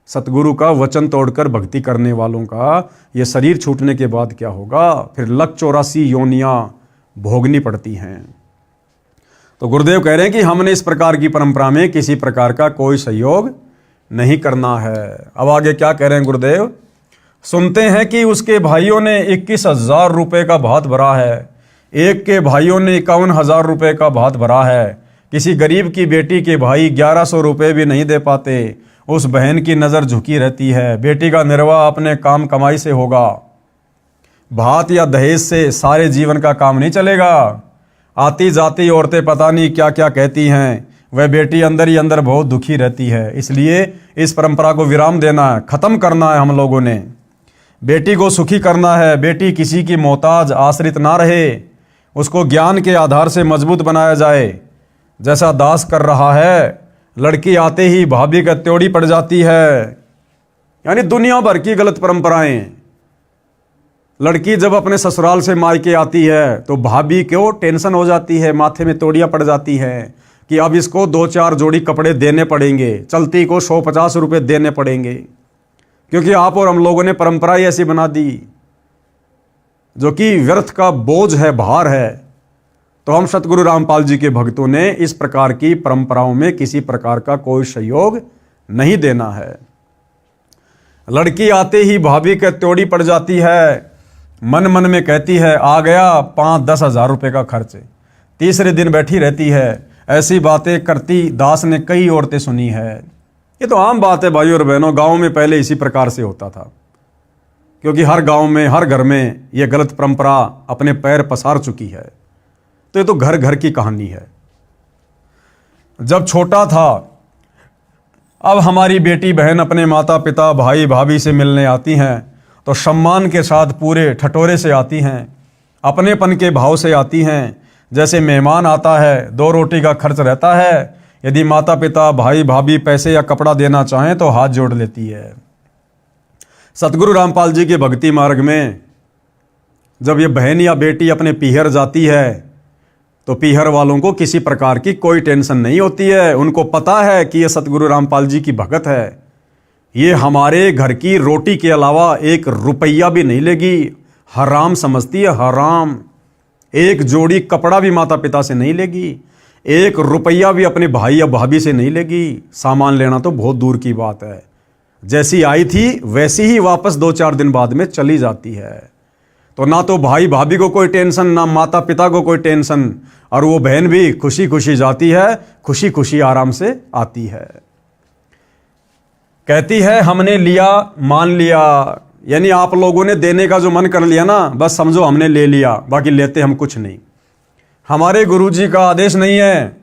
सतगुरु का वचन तोड़कर भक्ति करने वालों का ये शरीर छूटने के बाद क्या होगा, फिर 184 योनियां भोगनी पड़ती हैं। तो गुरुदेव कह रहे हैं कि हमने इस प्रकार की परंपरा में किसी प्रकार का कोई सहयोग नहीं करना है। अब आगे क्या कह रहे हैं गुरुदेव, सुनते हैं कि उसके भाइयों ने 21,000 रुपये का भात भरा है, एक के भाइयों ने 51,000 रुपये का भात भरा है, किसी गरीब की बेटी के भाई 1100 रुपये भी नहीं दे पाते। उस बहन की नज़र झुकी रहती है, बेटी का निर्वाह अपने काम कमाई से होगा, भात या दहेज से सारे जीवन का काम नहीं चलेगा। आती जाती औरतें पता नहीं क्या क्या कहती हैं, वह बेटी अंदर ही अंदर बहुत दुखी रहती है। इसलिए इस परंपरा को विराम देना है, ख़त्म करना है हम लोगों ने। बेटी को सुखी करना है, बेटी किसी की मोहताज आश्रित ना रहे, उसको ज्ञान के आधार से मजबूत बनाया जाए, जैसा दास कर रहा है। लड़की आते ही भाभी का त्योड़ी पड़ जाती है, यानी दुनिया भर की गलत परंपराएं। लड़की जब अपने ससुराल से मायके आती है तो भाभी को टेंशन हो जाती है, माथे में तोड़ियां पड़ जाती हैं कि अब इसको 2-4 जोड़ी कपड़े देने पड़ेंगे, चलती को 150 रुपये देने पड़ेंगे, क्योंकि आप और हम लोगों ने परंपरा ही ऐसी बना दी जो कि व्यर्थ का बोझ है, भार है। तो हम सतगुरु रामपाल जी के भक्तों ने इस प्रकार की परंपराओं में किसी प्रकार का कोई सहयोग नहीं देना है। लड़की आते ही भाभी के त्योड़ी पड़ जाती है, मन मन में कहती है आ गया 5-10 हज़ार रुपये का खर्च, तीसरे दिन बैठी रहती है। ऐसी बातें करती दास ने कई औरतें सुनी है। ये तो आम बात है भाइयों और बहनों, गाँव में पहले इसी प्रकार से होता था, क्योंकि हर गांव में हर घर में ये गलत परंपरा अपने पैर पसार चुकी है। तो ये तो घर घर की कहानी है। जब छोटा था, अब हमारी बेटी बहन अपने माता पिता भाई भाभी से मिलने आती हैं तो सम्मान के साथ पूरे ठटोरे से आती हैं, अपनेपन के भाव से आती हैं। जैसे मेहमान आता है, 2 रोटी का खर्च रहता है, यदि माता पिता भाई भाभी पैसे या कपड़ा देना चाहें तो हाथ जोड़ लेती है। सतगुरु रामपाल जी के भक्ति मार्ग में जब ये बहन या बेटी अपने पीहर जाती है तो पीहर वालों को किसी प्रकार की कोई टेंशन नहीं होती है। उनको पता है कि ये सतगुरु रामपाल जी की भगत है, ये हमारे घर की रोटी के अलावा 1 रुपया भी नहीं लेगी। हराम समझती है, हराम। 1 जोड़ी कपड़ा भी माता पिता से नहीं लेगी, 1 रुपया भी अपने भाई या भाभी से नहीं लेगी। सामान लेना तो बहुत दूर की बात है, जैसी आई थी वैसी ही वापस 2-4 दिन बाद में चली जाती है। तो ना तो भाई भाभी को कोई टेंशन, ना माता पिता को कोई टेंशन, और वो बहन भी खुशी खुशी जाती है, खुशी खुशी आराम से आती है। कहती है हमने लिया मान लिया, यानी आप लोगों ने देने का जो मन कर लिया ना, बस समझो हमने ले लिया, बाकी लेते हम कुछ नहीं। हमारे गुरुजी का आदेश नहीं है।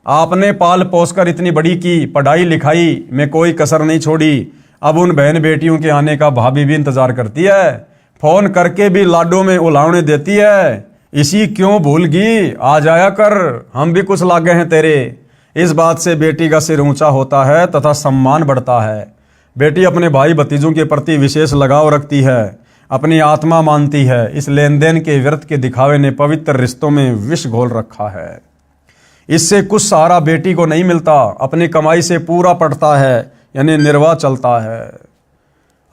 आपने पाल पोस कर इतनी बड़ी की, पढ़ाई लिखाई में कोई कसर नहीं छोड़ी। अब उन बहन बेटियों के आने का भाभी भी इंतजार करती है, फोन करके भी लाडों में उलावने देती है। इसी क्यों भूल गई, आ जाया कर, हम भी कुछ लागे हैं तेरे। इस बात से बेटी का सिर ऊंचा होता है तथा सम्मान बढ़ता है। बेटी अपने भाई भतीजों के प्रति विशेष लगाव रखती है, अपनी आत्मा मानती है। इस लेन देन के व्यर्थ के दिखावे ने पवित्र रिश्तों में विष घोल रखा है। इससे कुछ सहारा बेटी को नहीं मिलता, अपनी कमाई से पूरा पड़ता है, यानी निर्वाह चलता है।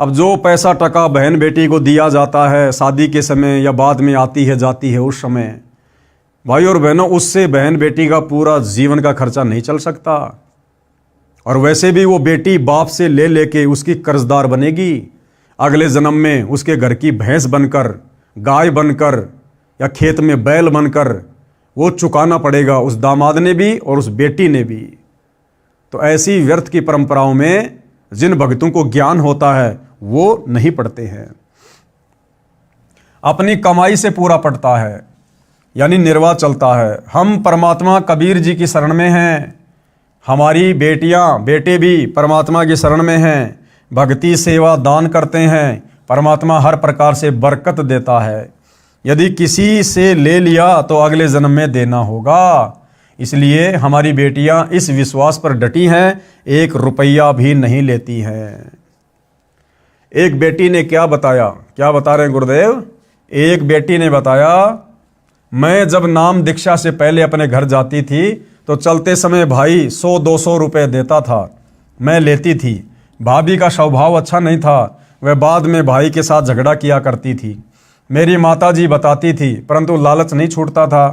अब जो पैसा टका बहन बेटी को दिया जाता है शादी के समय या बाद में आती है जाती है उस समय, भाई और बहनों, उससे बहन बेटी का पूरा जीवन का खर्चा नहीं चल सकता। और वैसे भी वो बेटी बाप से ले लेके उसकी कर्जदार बनेगी। अगले जन्म में उसके घर की भैंस बनकर, गाय बनकर या खेत में बैल बनकर वो चुकाना पड़ेगा, उस दामाद ने भी और उस बेटी ने भी। तो ऐसी व्यर्थ की परंपराओं में जिन भक्तों को ज्ञान होता है वो नहीं पढ़ते हैं। अपनी कमाई से पूरा पड़ता है, यानी निर्वाह चलता है। हम परमात्मा कबीर जी की शरण में हैं, हमारी बेटियां बेटे भी परमात्मा की शरण में हैं, भक्ति सेवा दान करते हैं, परमात्मा हर प्रकार से बरकत देता है। यदि किसी से ले लिया तो अगले जन्म में देना होगा। इसलिए हमारी बेटियां इस विश्वास पर डटी हैं, 1 रुपया भी नहीं लेती हैं। एक बेटी ने क्या बताया, क्या बता रहे हैं गुरुदेव? एक बेटी ने बताया, मैं जब नाम दीक्षा से पहले अपने घर जाती थी तो चलते समय भाई 100-200 रुपए देता था, मैं लेती थी। भाभी का स्वभाव अच्छा नहीं था, वह बाद में भाई के साथ झगड़ा किया करती थी। मेरी माताजी बताती थी, परंतु लालच नहीं छूटता था।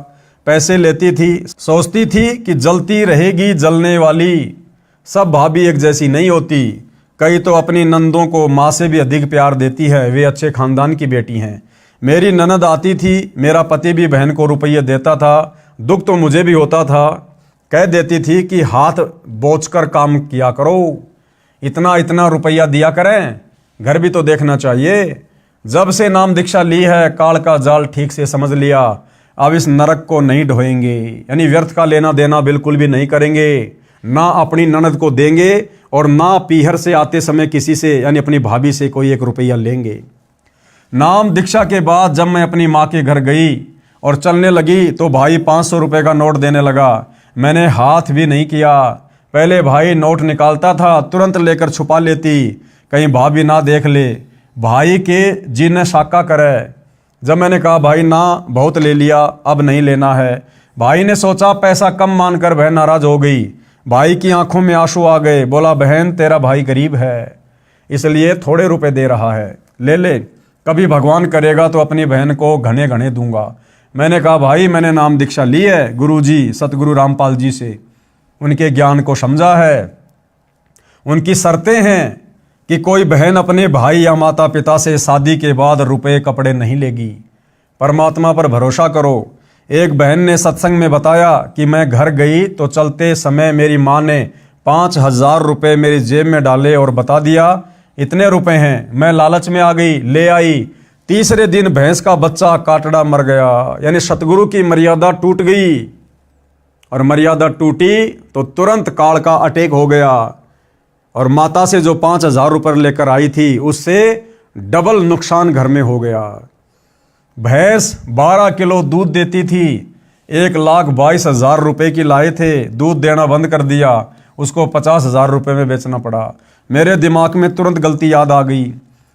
पैसे लेती थी, सोचती थी कि जलती रहेगी जलने वाली। सब भाभी एक जैसी नहीं होती, कई तो अपनी नंदों को माँ से भी अधिक प्यार देती है, वे अच्छे खानदान की बेटी हैं। मेरी ननद आती थी, मेरा पति भी बहन को रुपये देता था, दुख तो मुझे भी होता था। कह देती थी कि हाथ बोझकर काम किया करो, इतना इतना रुपया दिया करें, घर भी तो देखना चाहिए। जब से नाम दीक्षा ली है काल का जाल ठीक से समझ लिया, अब इस नरक को नहीं ढोएंगे, यानी व्यर्थ का लेना देना बिल्कुल भी नहीं करेंगे। ना अपनी ननद को देंगे और ना पीहर से आते समय किसी से यानी अपनी भाभी से कोई 1 रुपया लेंगे। नाम दीक्षा के बाद जब मैं अपनी माँ के घर गई और चलने लगी तो भाई 500 रुपये का नोट देने लगा। मैंने हाथ भी नहीं किया। पहले भाई नोट निकालता था, तुरंत लेकर छुपा लेती, कहीं भाभी ना देख ले, भाई के जी ने शाका करे। जब मैंने कहा भाई ना बहुत ले लिया, अब नहीं लेना है, भाई ने सोचा पैसा कम मानकर बहन नाराज हो गई। भाई की आंखों में आंसू आ गए, बोला बहन तेरा भाई गरीब है इसलिए थोड़े रुपए दे रहा है, ले ले, कभी भगवान करेगा तो अपनी बहन को घने घने दूंगा। मैंने कहा भाई मैंने नाम दीक्षा ली है गुरुजी सतगुरु रामपाल जी से, उनके ज्ञान को समझा है। उनकी शर्तें हैं कि कोई बहन अपने भाई या माता पिता से शादी के बाद रुपए कपड़े नहीं लेगी। परमात्मा पर भरोसा करो। एक बहन ने सत्संग में बताया कि मैं घर गई तो चलते समय मेरी माँ ने 5000 रुपये मेरी जेब में डाले और बता दिया इतने रुपए हैं। मैं लालच में आ गई, ले आई। तीसरे दिन भैंस का बच्चा काटड़ा मर गया, यानी सतगुरु की मर्यादा टूट गई। और मर्यादा टूटी तो तुरंत काल का अटैक हो गया और माता से जो 5000 रुपये लेकर आई थी उससे डबल नुकसान घर में हो गया। भैंस 12 किलो दूध देती थी, 1,22,000 रुपये की लाए थे, दूध देना बंद कर दिया, उसको 50,000 रुपये में बेचना पड़ा। मेरे दिमाग में तुरंत गलती याद आ गई।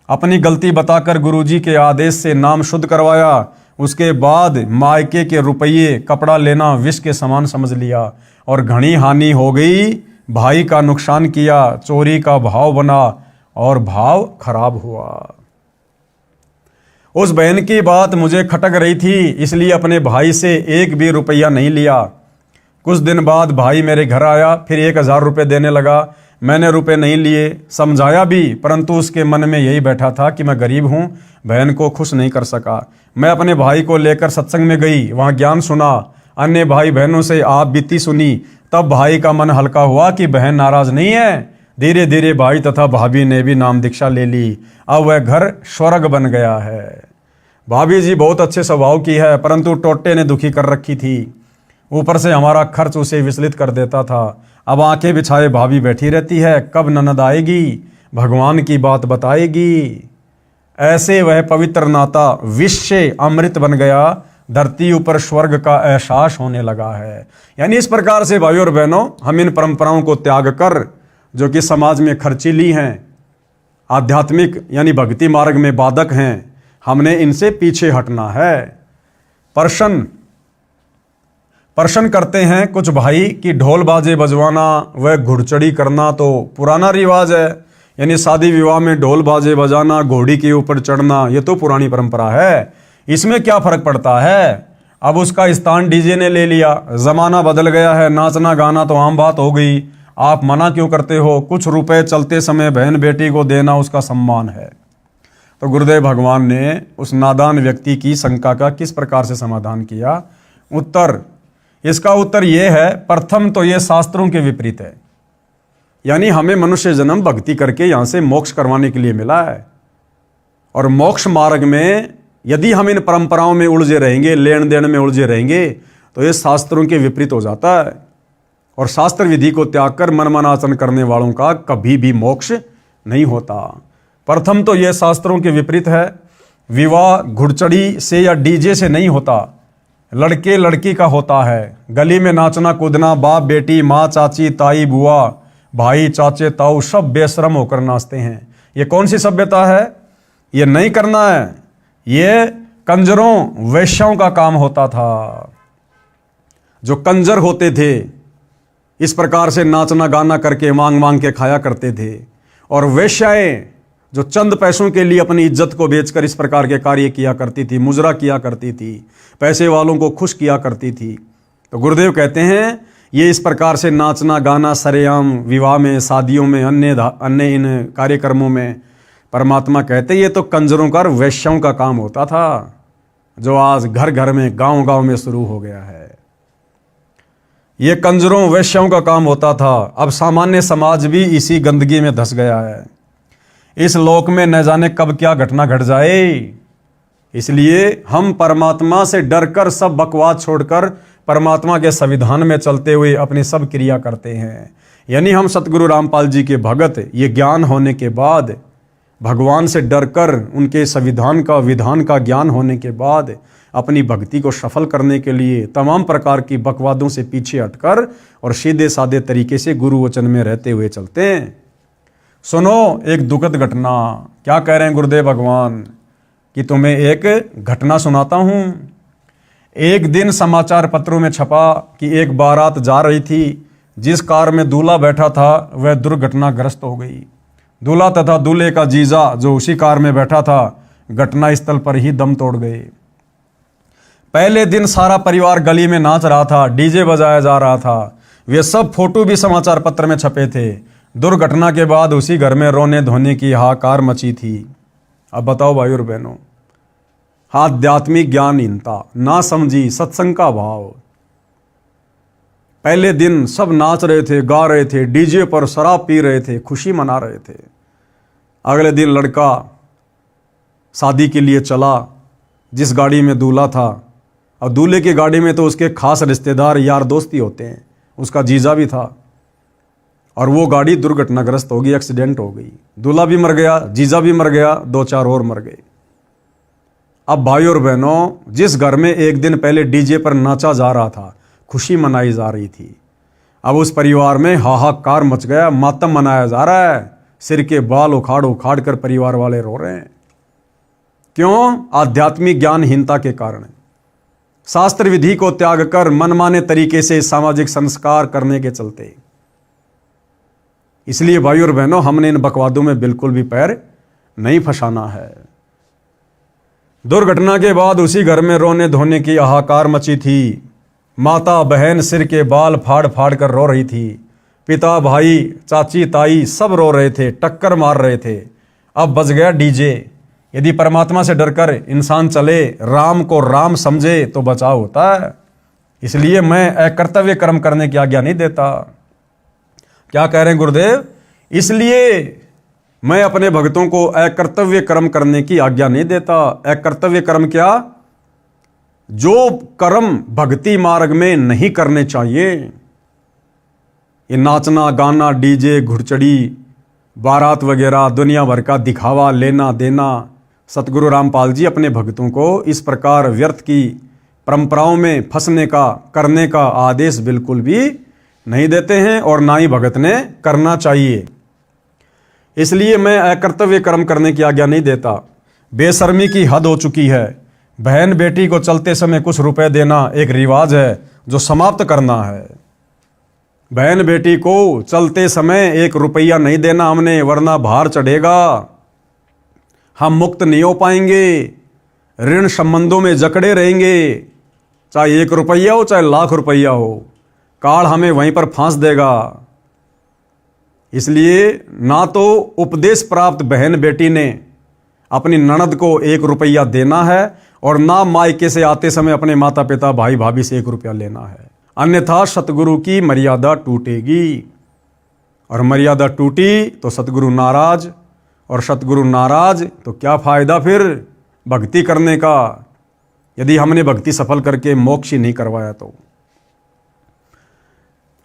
अपनी गलती बताकर गुरुजी के आदेश से नाम शुद्ध करवाया। उसके बाद मायके के रुपये कपड़ा लेना विष के समान समझ लिया और घनी हानि हो गई। भाई का नुकसान किया, चोरी का भाव बना और भाव खराब हुआ। उस बहन की बात मुझे खटक रही थी, इसलिए अपने भाई से 1 भी रुपया नहीं लिया। कुछ दिन बाद भाई मेरे घर आया, फिर 1000 रुपये देने लगा। मैंने रुपए नहीं लिए, समझाया भी, परंतु उसके मन में यही बैठा था कि मैं गरीब हूँ, बहन को खुश नहीं कर सका। मैं अपने भाई को लेकर सत्संग में गई, वहाँ ज्ञान सुना, अन्य भाई बहनों से आप बीती सुनी। तब भाई का मन हल्का हुआ कि बहन नाराज नहीं है, धीरे धीरे भाई तथा भाभी ने भी नाम दीक्षा ले ली। अब वह घर स्वर्ग बन गया है। भाभी जी बहुत अच्छे स्वभाव की है, परंतु टोटे ने दुखी कर रखी थी। ऊपर से हमारा खर्च उसे विचलित कर देता था। अब आंखें बिछाए भाभी बैठी रहती है, कब ननद आएगी, भगवान की बात बताएगी। ऐसे वह पवित्र नाता विष से अमृत बन गया, धरती ऊपर स्वर्ग का एहसास होने लगा है। यानी इस प्रकार से भाइयों और बहनों, हम इन परंपराओं को त्याग कर, जो कि समाज में खर्चीली हैं, आध्यात्मिक यानी भक्ति मार्ग में बाधक हैं, हमने इनसे पीछे हटना है। प्रश्न करते हैं कुछ भाई कि ढोल बाजे बजवाना व घुड़चढ़ी करना तो पुराना रिवाज है, यानी शादी विवाह में ढोल बाजे बजाना, घोड़ी के ऊपर चढ़ना, ये तो पुरानी परंपरा है, इसमें क्या फर्क पड़ता है। अब उसका स्थान डीजे ने ले लिया, जमाना बदल गया है, नाचना गाना तो आम बात हो गई, आप मना क्यों करते हो। कुछ रुपए चलते समय बहन बेटी को देना उसका सम्मान है। तो गुरुदेव भगवान ने उस नादान व्यक्ति की शंका का किस प्रकार से समाधान किया। इसका उत्तर यह है, प्रथम तो यह शास्त्रों के विपरीत है, यानी हमें मनुष्य जन्म भक्ति करके यहां से मोक्ष करवाने के लिए मिला है, और मोक्ष मार्ग में यदि हम इन परंपराओं में उलझे रहेंगे, लेन देन में उलझे रहेंगे, तो ये शास्त्रों के विपरीत हो जाता है। और शास्त्र विधि को त्याग कर मनमाना आचरण करने वालों का कभी भी मोक्ष नहीं होता। प्रथम तो यह शास्त्रों के विपरीत है। विवाह घुड़चढ़ी से या डीजे से नहीं होता, लड़के लड़की का होता है। गली में नाचना कूदना, बाप बेटी, माँ चाची ताई बुआ भाई चाचे ताऊ सब बेशरम होकर नाचते हैं। ये कौन सी सभ्यता है। ये नहीं करना है, ये कंजरों वैश्याओं का काम होता था। जो कंजर होते थे इस प्रकार से नाचना गाना करके मांग मांग के खाया करते थे, और वेश्याएं जो चंद पैसों के लिए अपनी इज्जत को बेचकर इस प्रकार के कार्य किया करती थी, मुजरा किया करती थी, पैसे वालों को खुश किया करती थी। तो गुरुदेव कहते हैं ये इस प्रकार से नाचना गाना सरेआम विवाह में, शादियों में, अन्य इन कार्यक्रमों में, परमात्मा कहते ये तो कंजरों का और वैश्यों का काम होता था, जो आज घर घर में गांव गांव में शुरू हो गया है। ये कंजरों वैश्यों का काम होता था। अब सामान्य समाज भी इसी गंदगी में धंस गया है। इस लोक में न जाने कब क्या घटना घट जाए, इसलिए हम परमात्मा से डरकर सब बकवास छोड़कर परमात्मा के संविधान में चलते हुए अपनी सब क्रिया करते हैं। यानी हम सतगुरु रामपाल जी के भगत, ये ज्ञान होने के बाद, भगवान से डरकर उनके संविधान का विधान का ज्ञान होने के बाद अपनी भक्ति को सफल करने के लिए तमाम प्रकार की बकवादों से पीछे हटकर और सीधे साधे तरीके से गुरु वचन में रहते हुए चलते हैं। सुनो एक दुखद घटना। क्या कह रहे हैं गुरुदेव भगवान कि तुम्हें एक घटना सुनाता हूं। एक दिन समाचार पत्रों में छपा कि एक बारात जा रही थी, जिस कार में दूल्हा बैठा था वह दुर्घटनाग्रस्त हो गई। दूल्हा तथा दूल्हे का जीजा जो उसी कार में बैठा था घटना स्थल पर ही दम तोड़ गए। पहले दिन सारा परिवार गली में नाच रहा था, डीजे बजाया जा रहा था, वे सब फोटो भी समाचार पत्र में छपे थे। दुर्घटना के बाद उसी घर में रोने धोने की हाहाकार मची थी। अब बताओ भाई और बहनों, आध्यात्मिक ज्ञानहीनता, ना समझी, सत्संग का भाव। पहले दिन सब नाच रहे थे, गा रहे थे, डीजे पर शराब पी रहे थे, खुशी मना रहे थे। अगले दिन लड़का शादी के लिए चला, जिस गाड़ी में दूल्हा था, और दूल्हे की गाड़ी में तो उसके खास रिश्तेदार यार दोस्त ही होते हैं, उसका जीजा भी था, और वो गाड़ी दुर्घटनाग्रस्त हो गई, एक्सीडेंट हो गई। दूल्हा भी मर गया, जीजा भी मर गया, 2-4 और मर गए। अब भाई और बहनों, जिस घर में एक दिन पहले डीजे पर नाचा जा रहा था, खुशी मनाई जा रही थी, अब उस परिवार में हाहाकार मच गया, मातम मनाया जा रहा है। सिर के बाल उखाड़ उखाड़ कर परिवार वाले रो रहे हैं। क्यों? आध्यात्मिक ज्ञानहीनता के कारण। शास्त्र विधि को त्याग कर मनमाने तरीके से सामाजिक संस्कार करने के चलते। इसलिए भाई और बहनों, हमने इन बकवादों में बिल्कुल भी पैर नहीं फंसाना है। दुर्घटना के बाद उसी घर में रोने धोने की हाहाकार मची थी। माता बहन सिर के बाल फाड़ फाड़ कर रो रही थी। पिता भाई चाची ताई सब रो रहे थे, टक्कर मार रहे थे। अब बज गया डीजे। यदि परमात्मा से डरकर इंसान चले, राम को राम समझे तो बचाव होता है। इसलिए मैं अकर्तव्य कर्म करने की आज्ञा नहीं देता। क्या कह रहे हैं गुरुदेव? इसलिए मैं अपने भक्तों को अकर्तव्य कर्म करने की आज्ञा नहीं देता। अकर्तव्य कर्म क्या? जो कर्म भक्ति मार्ग में नहीं करने चाहिए। ये नाचना गाना, डीजे, घुड़चड़ी, बारात वगैरह, दुनिया भर का दिखावा, लेना देना, सतगुरु रामपाल जी अपने भक्तों को इस प्रकार व्यर्थ की परंपराओं में फंसने का, करने का आदेश बिल्कुल भी नहीं देते हैं और ना ही भगत ने करना चाहिए। इसलिए मैं अकर्तव्य कर्म करने की आज्ञा नहीं देता। बेशर्मी की हद हो चुकी है। बहन बेटी को चलते समय कुछ रुपए देना एक रिवाज है जो समाप्त करना है। बहन बेटी को चलते समय 1 रुपया नहीं देना हमने, वरना भार चढ़ेगा, हम मुक्त नहीं हो पाएंगे, ऋण संबंधों में जकड़े रहेंगे। चाहे 1 रुपया हो, चाहे लाख रुपया हो, काल हमें वहीं पर फांस देगा। इसलिए ना तो उपदेश प्राप्त बहन बेटी ने अपनी ननद को 1 रुपया देना है और ना मायके से आते समय अपने माता पिता भाई भाभी से 1 रुपया लेना है, अन्यथा सतगुरु की मर्यादा टूटेगी। और मर्यादा टूटी तो सतगुरु नाराज, और सतगुरु नाराज तो क्या फायदा फिर भक्ति करने का, यदि हमने भक्ति सफल करके मोक्ष ही नहीं करवाया तो।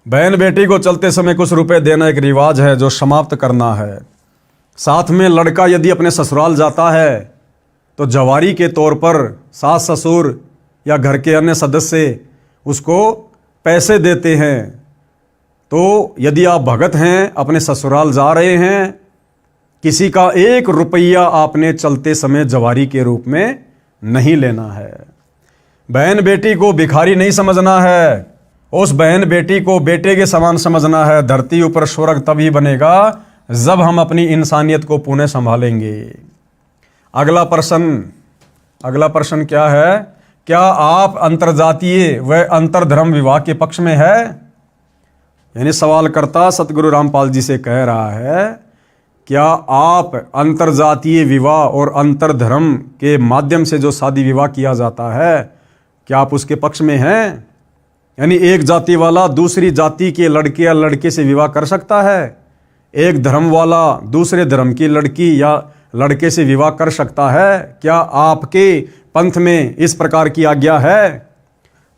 बहन बेटी को चलते समय कुछ रुपए देना एक रिवाज है जो समाप्त करना है। साथ में लड़का यदि अपने ससुराल जाता है तो जवारी के तौर पर सास ससुर या घर के अन्य सदस्य उसको पैसे देते हैं। तो यदि आप भगत हैं, अपने ससुराल जा रहे हैं, किसी का 1 रुपया आपने चलते समय जवारी के रूप में नहीं लेना है। बहन बेटी को भिखारी नहीं समझना है, उस बहन बेटी को बेटे के समान समझना है। धरती ऊपर स्वर्ग तभी बनेगा जब हम अपनी इंसानियत को पुनः संभालेंगे। अगला प्रश्न क्या है? क्या आप अंतरजातीय व अंतरधर्म विवाह के पक्ष में है? यानी सवालकर्ता सतगुरु रामपाल जी से कह रहा है, क्या आप अंतरजातीय विवाह और अंतरधर्म के माध्यम से जो शादी विवाह किया जाता है, क्या आप उसके पक्ष में हैं? यानी एक जाति वाला दूसरी जाति के लड़के या लड़के से विवाह कर सकता है, एक धर्म वाला दूसरे धर्म की लड़की या लड़के से विवाह कर सकता है? क्या आपके पंथ में इस प्रकार की आज्ञा है?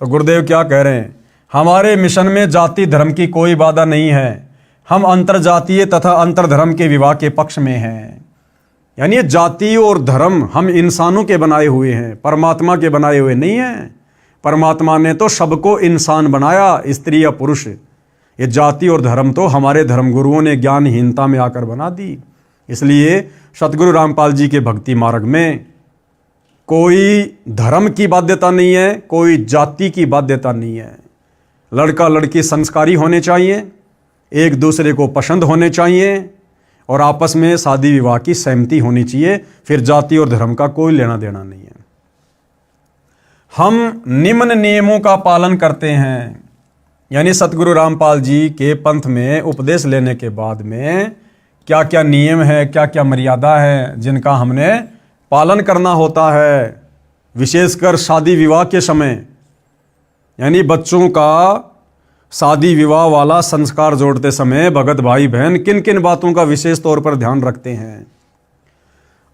तो गुरुदेव क्या कह रहे हैं? हमारे मिशन में जाति धर्म की कोई बाधा नहीं है। हम अंतरजातीय तथा अंतरधर्म के विवाह के पक्ष में हैं। यानी जाति और धर्म हम इंसानों के बनाए हुए हैं, परमात्मा के बनाए हुए नहीं हैं। परमात्मा ने तो सबको इंसान बनाया, स्त्री या पुरुष। ये जाति और धर्म तो हमारे धर्मगुरुओं ने ज्ञानहीनता में आकर बना दी। इसलिए सतगुरु रामपाल जी के भक्ति मार्ग में कोई धर्म की बाध्यता नहीं है, कोई जाति की बाध्यता नहीं है। लड़का लड़की संस्कारी होने चाहिए, एक दूसरे को पसंद होने चाहिए और आपस में शादी विवाह की सहमति होनी चाहिए। फिर जाति और धर्म का कोई लेना देना नहीं है। हम निम्न नियमों का पालन करते हैं। यानी सतगुरु रामपाल जी के पंथ में उपदेश लेने के बाद में क्या क्या नियम है, क्या क्या मर्यादा है जिनका हमने पालन करना होता है, विशेषकर शादी विवाह के समय। यानी बच्चों का शादी विवाह वाला संस्कार जोड़ते समय भगत भाई बहन किन किन बातों का विशेष तौर पर ध्यान रखते हैं?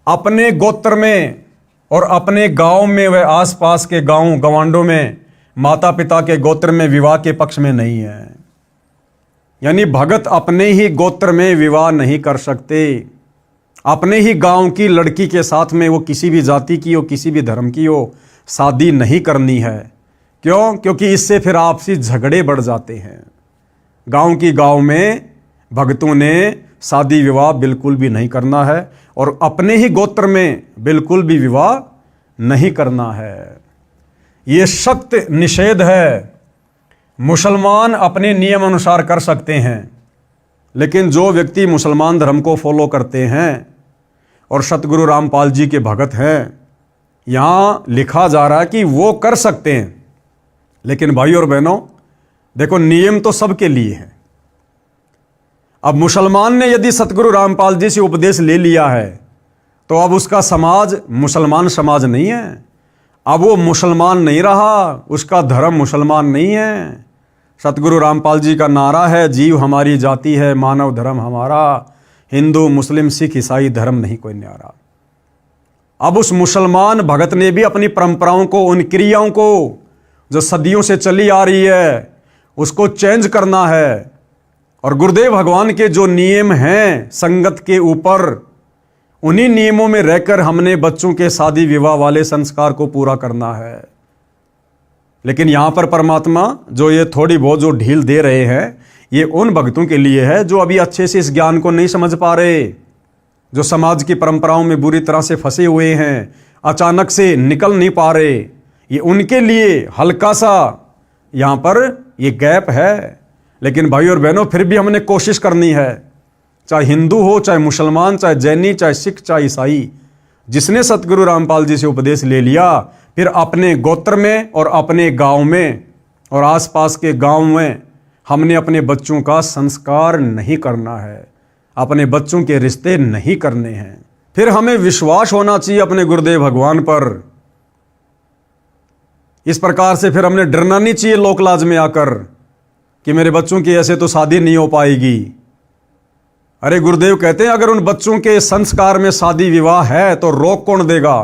अपने गोत्र में और अपने गांव में व आसपास के गांव गवांडों में माता पिता के गोत्र में विवाह के पक्ष में नहीं है। यानी भगत अपने ही गोत्र में विवाह नहीं कर सकते। अपने ही गांव की लड़की के साथ में, वो किसी भी जाति की हो, किसी भी धर्म की हो, शादी नहीं करनी है। क्यों? क्योंकि इससे फिर आपसी झगड़े बढ़ जाते हैं। गांव की गांव में भक्तों ने शादी विवाह बिल्कुल भी नहीं करना है और अपने ही गोत्र में बिल्कुल भी विवाह नहीं करना है। ये सख्त निषेध है। मुसलमान अपने नियम अनुसार कर सकते हैं, लेकिन जो व्यक्ति मुसलमान धर्म को फॉलो करते हैं और सतगुरु रामपाल जी के भगत हैं, यहाँ लिखा जा रहा है कि वो कर सकते हैं। लेकिन भाई और बहनों, देखो नियम तो सबके लिए है। अब मुसलमान ने यदि सतगुरु रामपाल जी से उपदेश ले लिया है तो अब उसका समाज मुसलमान समाज नहीं है। अब वो मुसलमान नहीं रहा, उसका धर्म मुसलमान नहीं है। सतगुरु रामपाल जी का नारा है, जीव हमारी जाति है, मानव धर्म हमारा, हिंदू मुस्लिम सिख ईसाई धर्म नहीं कोई न्यारा। अब उस मुसलमान भगत ने भी अपनी परंपराओं को, उन क्रियाओं को जो सदियों से चली आ रही है, उसको चेंज करना है। और गुरुदेव भगवान के जो नियम हैं संगत के ऊपर, उन्हीं नियमों में रहकर हमने बच्चों के शादी विवाह वाले संस्कार को पूरा करना है। लेकिन यहां पर परमात्मा जो ये थोड़ी बहुत जो ढील दे रहे हैं, ये उन भक्तों के लिए है जो अभी अच्छे से इस ज्ञान को नहीं समझ पा रहे, जो समाज की परंपराओं में बुरी तरह से फंसे हुए हैं, अचानक से निकल नहीं पा रहे। ये उनके लिए हल्का सा यहां पर ये गैप है। लेकिन भाई और बहनों, फिर भी हमने कोशिश करनी है, चाहे हिंदू हो, चाहे मुसलमान, चाहे जैनी, चाहे सिख, चाहे ईसाई, जिसने सतगुरु रामपाल जी से उपदेश ले लिया, फिर अपने गोत्र में और अपने गांव में और आसपास के गांव में हमने अपने बच्चों का संस्कार नहीं करना है, अपने बच्चों के रिश्ते नहीं करने हैं। फिर हमें विश्वास होना चाहिए अपने गुरुदेव भगवान पर। इस प्रकार से फिर हमने डरना नहीं चाहिए लोकलाज में आकर कि मेरे बच्चों की ऐसे तो शादी नहीं हो पाएगी। अरे गुरुदेव कहते हैं, अगर उन बच्चों के संस्कार में शादी विवाह है तो रोक कौन देगा?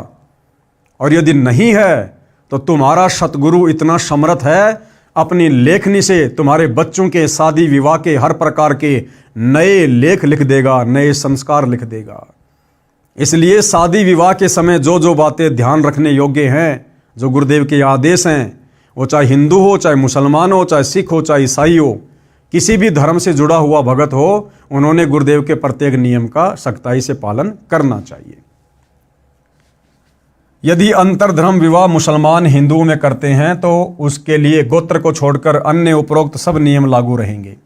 और यदि नहीं है तो तुम्हारा सतगुरु इतना समर्थ है, अपनी लेखनी से तुम्हारे बच्चों के शादी विवाह के हर प्रकार के नए लेख लिख देगा, नए संस्कार लिख देगा। इसलिए शादी विवाह के समय जो जो बातें ध्यान रखने योग्य हैं, जो गुरुदेव के आदेश हैं, वो चाहे हिंदू हो, चाहे मुसलमान हो, चाहे सिख हो, चाहे ईसाई हो, किसी भी धर्म से जुड़ा हुआ भगत हो, उन्होंने गुरुदेव के प्रत्येक नियम का सख्ताई से पालन करना चाहिए। यदि अंतरधर्म विवाह मुसलमान हिंदुओं में करते हैं तो उसके लिए गोत्र को छोड़कर अन्य उपरोक्त सब नियम लागू रहेंगे।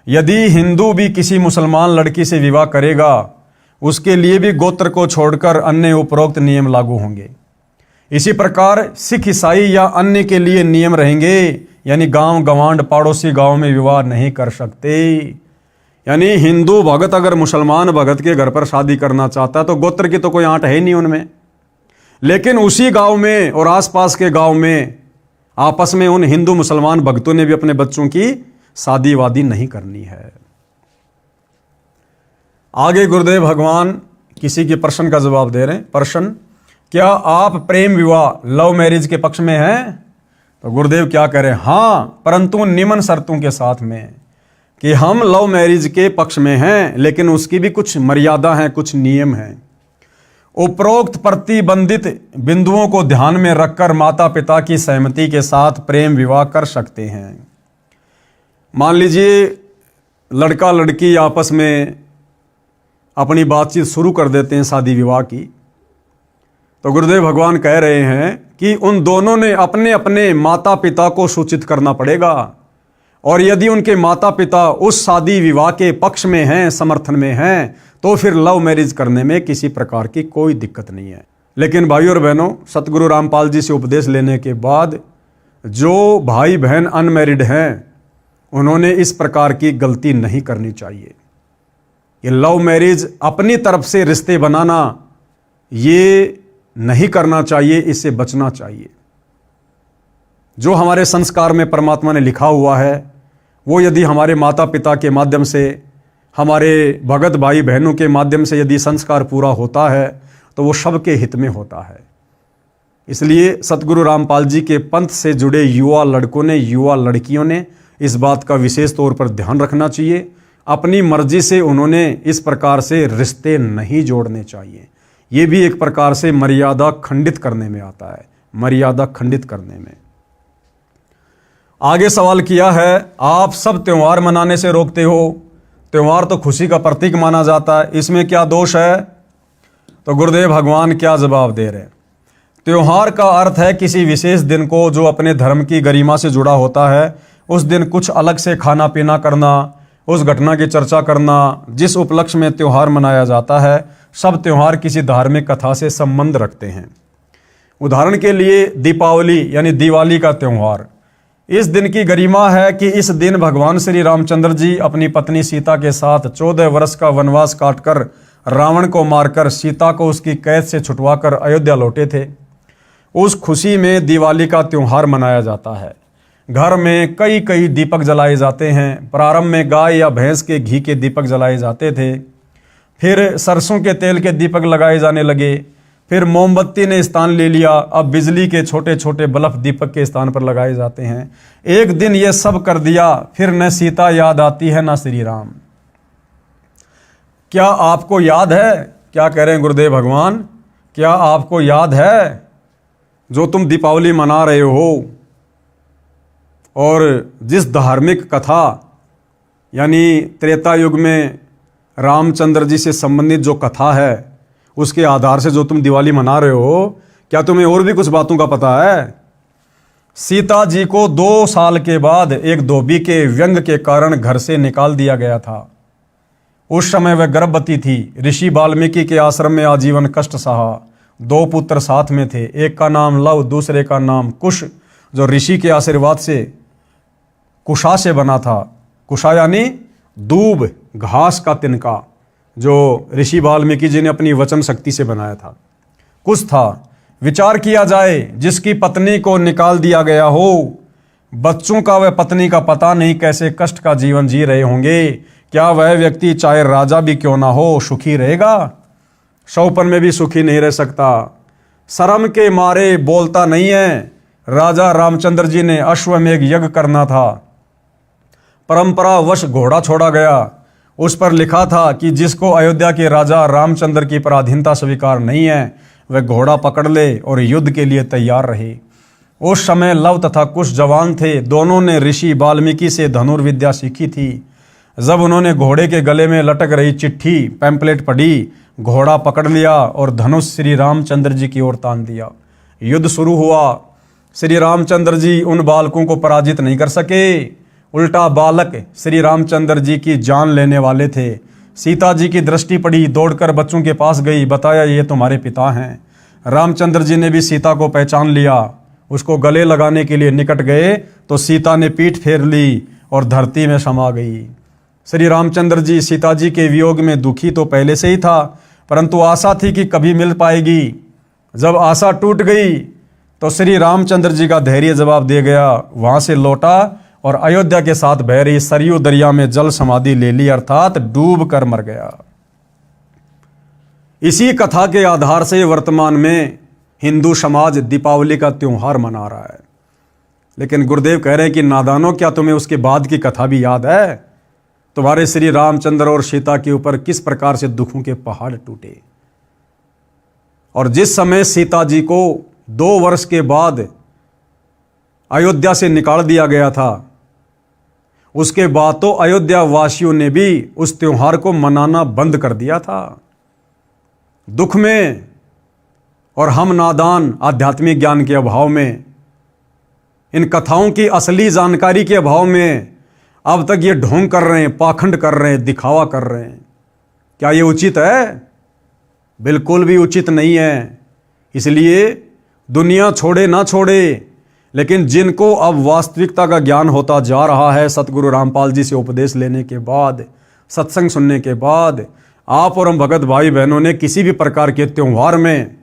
यदि हिंदू भी किसी मुसलमान लड़की से विवाह करेगा, उसके लिए भी गोत्र को छोड़कर अन्य उपरोक्त नियम लागू होंगे। इसी प्रकार सिख, ईसाई या अन्य के लिए नियम रहेंगे, यानी गांव गवांड पड़ोसी गांव में विवाह नहीं कर सकते। यानी हिंदू भगत अगर मुसलमान भगत के घर पर शादी करना चाहता है तो गोत्र की तो कोई आंट है ही नहीं उनमें, लेकिन उसी गांव में और आसपास के गांव में आपस में उन हिंदू मुसलमान भक्तों ने भी अपने बच्चों की शादी वादी नहीं करनी है। आगे गुरुदेव भगवान किसी के प्रश्न का जवाब दे रहे हैं। प्रश्न, क्या आप प्रेम विवाह लव मैरिज के पक्ष में हैं? तो गुरुदेव क्या कह रहे हैं? हाँ, परंतु निम्न शर्तों के साथ में, कि हम लव मैरिज के पक्ष में हैं, लेकिन उसकी भी कुछ मर्यादा है, कुछ नियम हैं। उपरोक्त प्रतिबंधित बिंदुओं को ध्यान में रखकर माता पिता की सहमति के साथ प्रेम विवाह कर सकते हैं। मान लीजिए लड़का लड़की आपस में अपनी बातचीत शुरू कर देते हैं शादी विवाह की, तो गुरुदेव भगवान कह रहे हैं कि उन दोनों ने अपने अपने माता पिता को सूचित करना पड़ेगा। और यदि उनके माता पिता उस शादी विवाह के पक्ष में हैं, समर्थन में हैं, तो फिर लव मैरिज करने में किसी प्रकार की कोई दिक्कत नहीं है। लेकिन भाई और बहनों, सतगुरु रामपाल जी से उपदेश लेने के बाद जो भाई बहन अनमैरिड हैं, उन्होंने इस प्रकार की गलती नहीं करनी चाहिए। ये लव मैरिज अपनी तरफ से रिश्ते बनाना, ये नहीं करना चाहिए, इससे बचना चाहिए। जो हमारे संस्कार में परमात्मा ने लिखा हुआ है, वो यदि हमारे माता पिता के माध्यम से, हमारे भगत भाई बहनों के माध्यम से यदि संस्कार पूरा होता है, तो वो सबके हित में होता है। इसलिए सतगुरु रामपाल जी के पंथ से जुड़े युवा लड़कों ने, युवा लड़कियों ने इस बात का विशेष तौर पर ध्यान रखना चाहिए। अपनी मर्जी से उन्होंने इस प्रकार से रिश्ते नहीं जोड़ने चाहिए। ये भी एक प्रकार से मर्यादा खंडित करने में आता है, मर्यादा खंडित करने में। आगे सवाल किया है, आप सब त्यौहार मनाने से रोकते हो, त्यौहार तो खुशी का प्रतीक माना जाता है, इसमें क्या दोष है? तो गुरुदेव भगवान क्या जवाब दे रहे हैं? त्यौहार का अर्थ है किसी विशेष दिन को जो अपने धर्म की गरिमा से जुड़ा होता है, उस दिन कुछ अलग से खाना पीना करना, उस घटना की चर्चा करना जिस उपलक्ष्य में त्यौहार मनाया जाता है। सब त्यौहार किसी धार्मिक कथा से संबंध रखते हैं। उदाहरण के लिए दीपावली यानी दिवाली का त्यौहार, इस दिन की गरिमा है कि इस दिन भगवान श्री रामचंद्र जी अपनी पत्नी सीता के साथ 14 वर्ष का वनवास काटकर रावण को मारकर सीता को उसकी कैद से छुटवाकर अयोध्या लौटे थे। उस खुशी में दिवाली का त्यौहार मनाया जाता है। घर में कई कई दीपक जलाए जाते हैं। प्रारंभ में गाय या भैंस के घी के दीपक जलाए जाते थे, फिर सरसों के तेल के दीपक लगाए जाने लगे, फिर मोमबत्ती ने स्थान ले लिया, अब बिजली के छोटे छोटे बल्ब दीपक के स्थान पर लगाए जाते हैं। एक दिन ये सब कर दिया, फिर न सीता याद आती है न श्री राम। क्या आपको याद है, क्या कह रहे हैं गुरुदेव भगवान, क्या आपको याद है जो तुम दीपावली मना रहे हो और जिस धार्मिक कथा यानी त्रेता युग में रामचंद्र जी से संबंधित जो कथा है उसके आधार से जो तुम दिवाली मना रहे हो, क्या तुम्हें और भी कुछ बातों का पता है? सीता जी को 2 साल के बाद एक धोबी के व्यंग के कारण घर से निकाल दिया गया था। उस समय वह गर्भवती थी। ऋषि वाल्मीकि के आश्रम में आजीवन कष्ट सहा। 2 पुत्र साथ में थे, एक का नाम लव, दूसरे का नाम कुश, जो ऋषि के आशीर्वाद से कुशा से बना था। कुशा यानी दूब, घास का तिनका, जो ऋषि वाल्मीकि जी ने अपनी वचन शक्ति से बनाया था। कुछ था, विचार किया जाए जिसकी पत्नी को निकाल दिया गया हो, बच्चों का वह पत्नी का पता नहीं, कैसे कष्ट का जीवन जी रहे होंगे। क्या वह व्यक्ति चाहे राजा भी क्यों ना हो सुखी रहेगा? शौपन में भी सुखी नहीं रह सकता। शर्म के मारे बोलता नहीं है। राजा रामचंद्र जी ने अश्वमेघ यज्ञ करना था, परंपरावश घोड़ा छोड़ा गया। उस पर लिखा था कि जिसको अयोध्या के राजा रामचंद्र की पराधीनता स्वीकार नहीं है वह घोड़ा पकड़ ले और युद्ध के लिए तैयार रहे। उस समय लव तथा कुश जवान थे। दोनों ने ऋषि वाल्मीकि से धनुर्विद्या सीखी थी। जब उन्होंने घोड़े के गले में लटक रही चिट्ठी पैम्पलेट पढ़ी, घोड़ा पकड़ लिया और धनुष श्री रामचंद्र जी की ओर तान दिया। युद्ध शुरू हुआ। श्री रामचंद्र जी उन बालकों को पराजित नहीं कर सके, उल्टा बालक श्री रामचंद्र जी की जान लेने वाले थे। सीता जी की दृष्टि पड़ी, दौड़कर बच्चों के पास गई, बताया ये तुम्हारे पिता हैं। रामचंद्र जी ने भी सीता को पहचान लिया। उसको गले लगाने के लिए निकट गए तो सीता ने पीठ फेर ली और धरती में समा गई। श्री रामचंद्र जी सीता जी के वियोग में दुखी तो पहले से ही था, परंतु आशा थी कि कभी मिल पाएगी। जब आशा टूट गई तो श्री रामचंद्र जी का धैर्य जवाब दे गया। वहां से लौटा और अयोध्या के साथ बह रही सरयू दरिया में जल समाधि ले ली, अर्थात डूब कर मर गया। इसी कथा के आधार से वर्तमान में हिंदू समाज दीपावली का त्योहार मना रहा है। लेकिन गुरुदेव कह रहे हैं कि नादानों, क्या तुम्हें उसके बाद की कथा भी याद है? तुम्हारे श्री रामचंद्र और सीता के ऊपर किस प्रकार से दुखों के पहाड़ टूटे। और जिस समय सीता जी को 2 वर्ष के बाद अयोध्या से निकाल दिया गया था, उसके बाद तो अयोध्या वासियों ने भी उस त्योहार को मनाना बंद कर दिया था। दुख में और हम नादान आध्यात्मिक ज्ञान के अभाव में, इन कथाओं की असली जानकारी के अभाव में अब तक ये ढोंग कर रहे हैं, पाखंड कर रहे हैं, दिखावा कर रहे हैं। क्या ये उचित है? बिल्कुल भी उचित नहीं है। इसलिए दुनिया छोड़े ना छोड़े, लेकिन जिनको अब वास्तविकता का ज्ञान होता जा रहा है, सतगुरु रामपाल जी से उपदेश लेने के बाद, सत्संग सुनने के बाद, आप और हम भगत भाई बहनों ने किसी भी प्रकार के त्यौहार में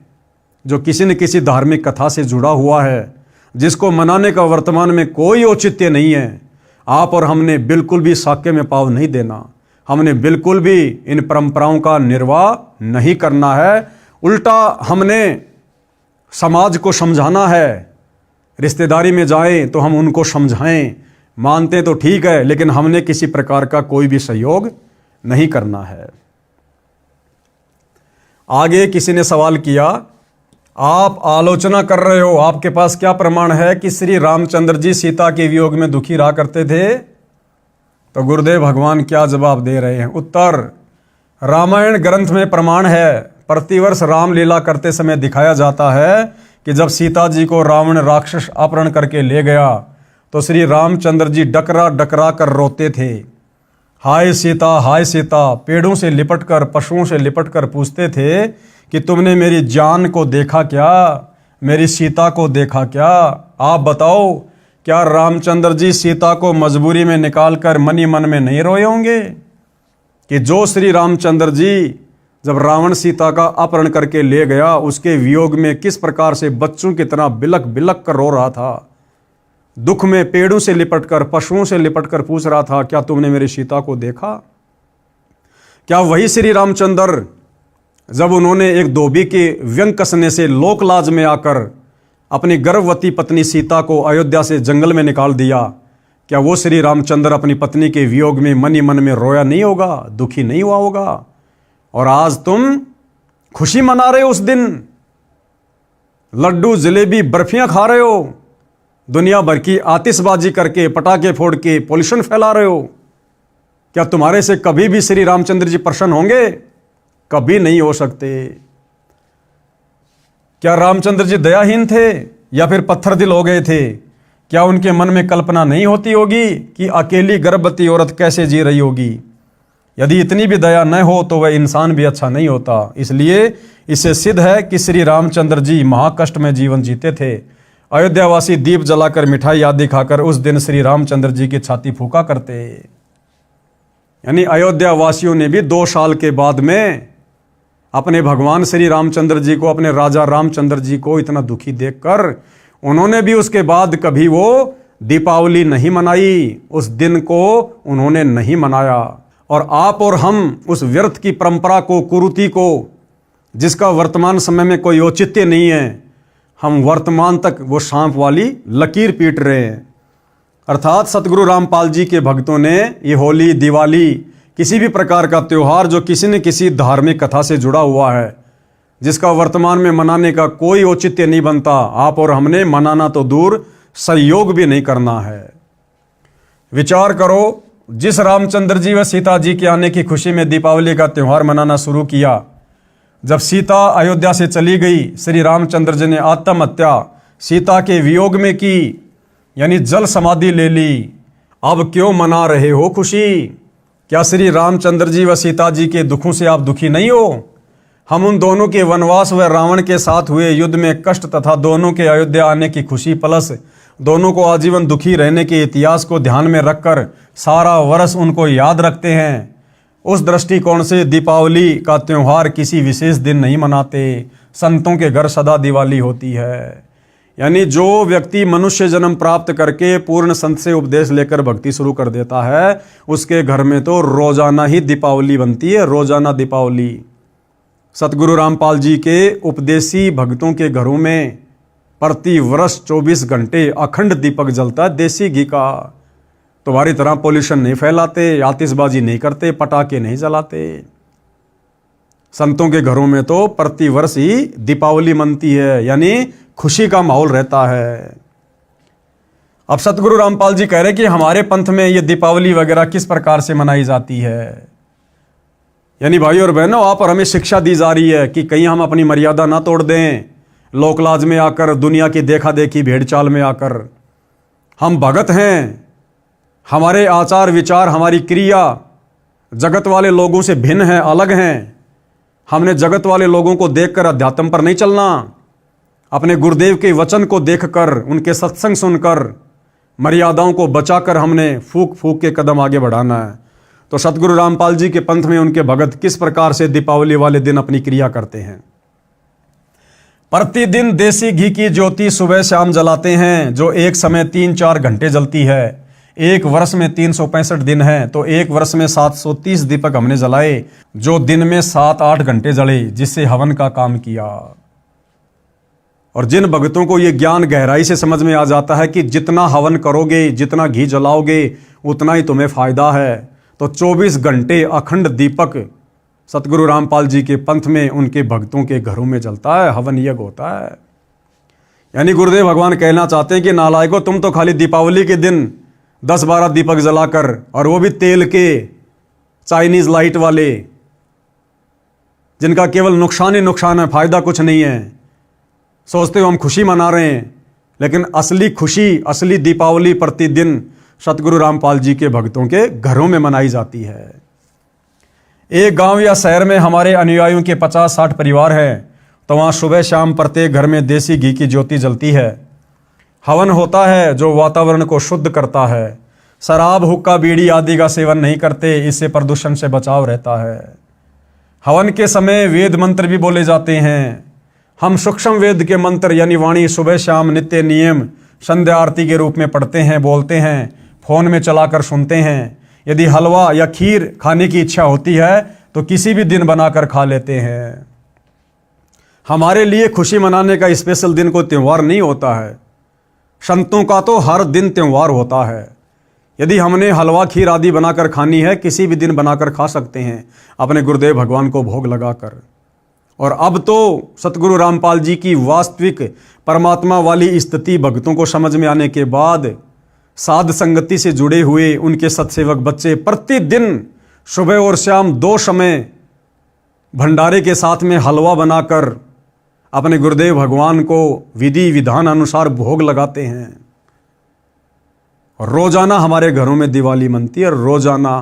जो किसी न किसी धार्मिक कथा से जुड़ा हुआ है, जिसको मनाने का वर्तमान में कोई औचित्य नहीं है, आप और हमने बिल्कुल भी साक्य में पाँव नहीं देना। हमने बिल्कुल भी इन परंपराओं का निर्वाह नहीं करना है। उल्टा हमने समाज को समझाना है। रिश्तेदारी में जाएं तो हम उनको समझाएं, मानते तो ठीक है, लेकिन हमने किसी प्रकार का कोई भी सहयोग नहीं करना है। आगे किसी ने सवाल किया, आप आलोचना कर रहे हो, आपके पास क्या प्रमाण है कि श्री रामचंद्र जी सीता के वियोग में दुखी रहा करते थे? तो गुरुदेव भगवान क्या जवाब दे रहे हैं? उत्तर, रामायण ग्रंथ में प्रमाण है। प्रतिवर्ष रामलीला करते समय दिखाया जाता है कि जब सीता जी को रावण राक्षस अपहरण करके ले गया तो श्री रामचंद्र जी डकरा डकरा कर रोते थे, हाय सीता, हाय सीता। पेड़ों से लिपट कर, पशुओं से लिपट कर पूछते थे कि तुमने मेरी जान को देखा क्या, मेरी सीता को देखा क्या? आप बताओ, क्या रामचंद्र जी सीता को मजबूरी में निकाल कर मनी मन में नहीं रोए होंगे कि जो श्री रामचंद्र जी जब रावण सीता का अपहरण करके ले गया, उसके वियोग में किस प्रकार से बच्चों की तरह बिलक बिलक कर रो रहा था। दुख में पेड़ों से लिपटकर, पशुओं से लिपटकर पूछ रहा था, क्या तुमने मेरी सीता को देखा? क्या वही श्री रामचंद्र जब उन्होंने एक धोबी के व्यंग कसने से लोक लाज में आकर अपनी गर्भवती पत्नी सीता को अयोध्या से जंगल में निकाल दिया, क्या वो श्री रामचंद्र अपनी पत्नी के वियोग में मन ही मन में रोया नहीं होगा, दुखी नहीं हुआ होगा? और आज तुम खुशी मना रहे हो, उस दिन लड्डू जलेबी बर्फियां खा रहे हो, दुनिया भर की आतिशबाजी करके, पटाखे फोड़ के पोल्यूशन फैला रहे हो। क्या तुम्हारे से कभी भी श्री रामचंद्र जी प्रसन्न होंगे? कभी नहीं हो सकते। क्या रामचंद्र जी दयाहीन थे या फिर पत्थर दिल हो गए थे? क्या उनके मन में कल्पना नहीं होती होगी कि अकेली गर्भवती औरत कैसे जी रही होगी? यदि इतनी भी दया न हो तो वह इंसान भी अच्छा नहीं होता। इसलिए इससे सिद्ध है कि श्री रामचंद्र जी महाकष्ट में जीवन जीते थे। अयोध्यावासी दीप जलाकर, मिठाई आदि खाकर उस दिन श्री रामचंद्र जी की छाती फूका करते। यानी अयोध्या वासियों ने भी 2 साल के बाद में अपने भगवान श्री रामचंद्र जी को, अपने राजा रामचंद्र जी को इतना दुखी देखकर उन्होंने भी उसके बाद कभी वो दीपावली नहीं मनाई, उस दिन को उन्होंने नहीं मनाया। और आप और हम उस व्यर्थ की परंपरा को, कुरीति को, जिसका वर्तमान समय में कोई औचित्य नहीं है, हम वर्तमान तक वो सांप वाली लकीर पीट रहे हैं। अर्थात सतगुरु रामपाल जी के भक्तों ने ये होली, दिवाली, किसी भी प्रकार का त्यौहार जो किसी न किसी धार्मिक कथा से जुड़ा हुआ है, जिसका वर्तमान में मनाने का कोई औचित्य नहीं बनता, आप और हमने मनाना तो दूर, सहयोग भी नहीं करना है। विचार करो, जिस रामचंद्र जी व सीता जी के आने की खुशी में दीपावली का त्यौहार मनाना शुरू किया, जब सीता अयोध्या से चली गई, श्री रामचंद्र जी ने आत्महत्या सीता के वियोग में की, यानी जल समाधि ले ली। अब क्यों मना रहे हो खुशी? क्या श्री रामचंद्र जी व सीता जी के दुखों से आप दुखी नहीं हो? हम उन दोनों के वनवास व रावण के साथ हुए युद्ध में कष्ट तथा दोनों के अयोध्या आने की खुशी प्लस दोनों को आजीवन दुखी रहने के इतिहास को ध्यान में रखकर सारा वर्ष उनको याद रखते हैं। उस दृष्टिकोण से दीपावली का त्यौहार किसी विशेष दिन नहीं मनाते। संतों के घर सदा दिवाली होती है। यानी जो व्यक्ति मनुष्य जन्म प्राप्त करके पूर्ण संत से उपदेश लेकर भक्ति शुरू कर देता है, उसके घर में तो रोजाना ही दीपावली बनती है, रोजाना दीपावली। सतगुरु रामपाल जी के उपदेशी भक्तों के घरों में प्रति वर्ष 24 घंटे अखंड दीपक जलता है, देसी घी का। तुम्हारी तरह पोल्यूशन नहीं फैलाते, आतिशबाजी नहीं करते, पटाखे नहीं जलाते। संतों के घरों में तो प्रति वर्ष ही दीपावली मनती है, यानी खुशी का माहौल रहता है। अब सतगुरु रामपाल जी कह रहे कि हमारे पंथ में ये दीपावली वगैरह किस प्रकार से मनाई जाती है। यानी भाई और बहनों, आप और हमें शिक्षा दी जा रही है कि कहीं हम अपनी मर्यादा ना तोड़ दें, लोकलाज में आकर, दुनिया की देखा देखी भेड़ चाल में आकर। हम भगत हैं, हमारे आचार विचार, हमारी क्रिया जगत वाले लोगों से भिन्न है, अलग हैं। हमने जगत वाले लोगों को देखकर अध्यात्म पर नहीं चलना, अपने गुरुदेव के वचन को देखकर, उनके सत्संग सुनकर, मर्यादाओं को बचाकर हमने फूक फूक के कदम आगे बढ़ाना है। तो सतगुरु रामपाल जी के पंथ में उनके भगत किस प्रकार से दीपावली वाले दिन अपनी क्रिया करते हैं। प्रतिदिन देसी घी की ज्योति सुबह शाम जलाते हैं, जो एक समय 3-4 घंटे जलती है। एक वर्ष में 365 दिन है, तो एक वर्ष में 730 दीपक हमने जलाए, जो दिन में 7-8 घंटे जले, जिससे हवन का काम किया। और जिन भक्तों को यह ज्ञान गहराई से समझ में आ जाता है कि जितना हवन करोगे, जितना घी जलाओगे, उतना ही तुम्हें फायदा है, तो 24 घंटे अखंड दीपक सतगुरु रामपाल जी के पंथ में उनके भक्तों के घरों में जलता है, हवन यज्ञ होता है। यानी गुरुदेव भगवान कहना चाहते हैं कि नालायकों, तुम तो खाली दीपावली के दिन 10-12 दीपक जलाकर, और वो भी तेल के, चाइनीज लाइट वाले, जिनका केवल नुकसान ही नुकसान है, फायदा कुछ नहीं है, सोचते हो हम खुशी मना रहे हैं। लेकिन असली खुशी, असली दीपावली प्रतिदिन सतगुरु रामपाल जी के भक्तों के घरों में मनाई जाती है। एक गांव या शहर में हमारे अनुयायियों के 50-60 परिवार हैं, तो वहाँ सुबह शाम प्रत्येक घर में देसी घी की ज्योति जलती है। हवन होता है जो वातावरण को शुद्ध करता है। शराब, हुक्का, बीड़ी आदि का सेवन नहीं करते, इससे प्रदूषण से बचाव रहता है। हवन के समय वेद मंत्र भी बोले जाते हैं। हम सूक्ष्म वेद के मंत्र यानी वाणी सुबह शाम नित्य नियम संध्या आरती के रूप में पढ़ते हैं, बोलते हैं, फ़ोन में चलाकर सुनते हैं। यदि हलवा या खीर खाने की इच्छा होती है तो किसी भी दिन बनाकर खा लेते हैं। हमारे लिए खुशी मनाने का स्पेशल दिन कोई त्यौहार नहीं होता है। संतों का तो हर दिन त्यौहार होता है। यदि हमने हलवा खीर आदि बनाकर खानी है, किसी भी दिन बनाकर खा सकते हैं अपने गुरुदेव भगवान को भोग लगाकर। और अब तो सतगुरु रामपाल जी की वास्तविक परमात्मा वाली स्थिति भक्तों को समझ में आने के बाद साध संगति से जुड़े हुए उनके सत्सेवक बच्चे प्रतिदिन सुबह और शाम 2 समय भंडारे के साथ में हलवा बनाकर अपने गुरुदेव भगवान को विधि विधान अनुसार भोग लगाते हैं। रोजाना हमारे घरों में दिवाली मनती है। रोजाना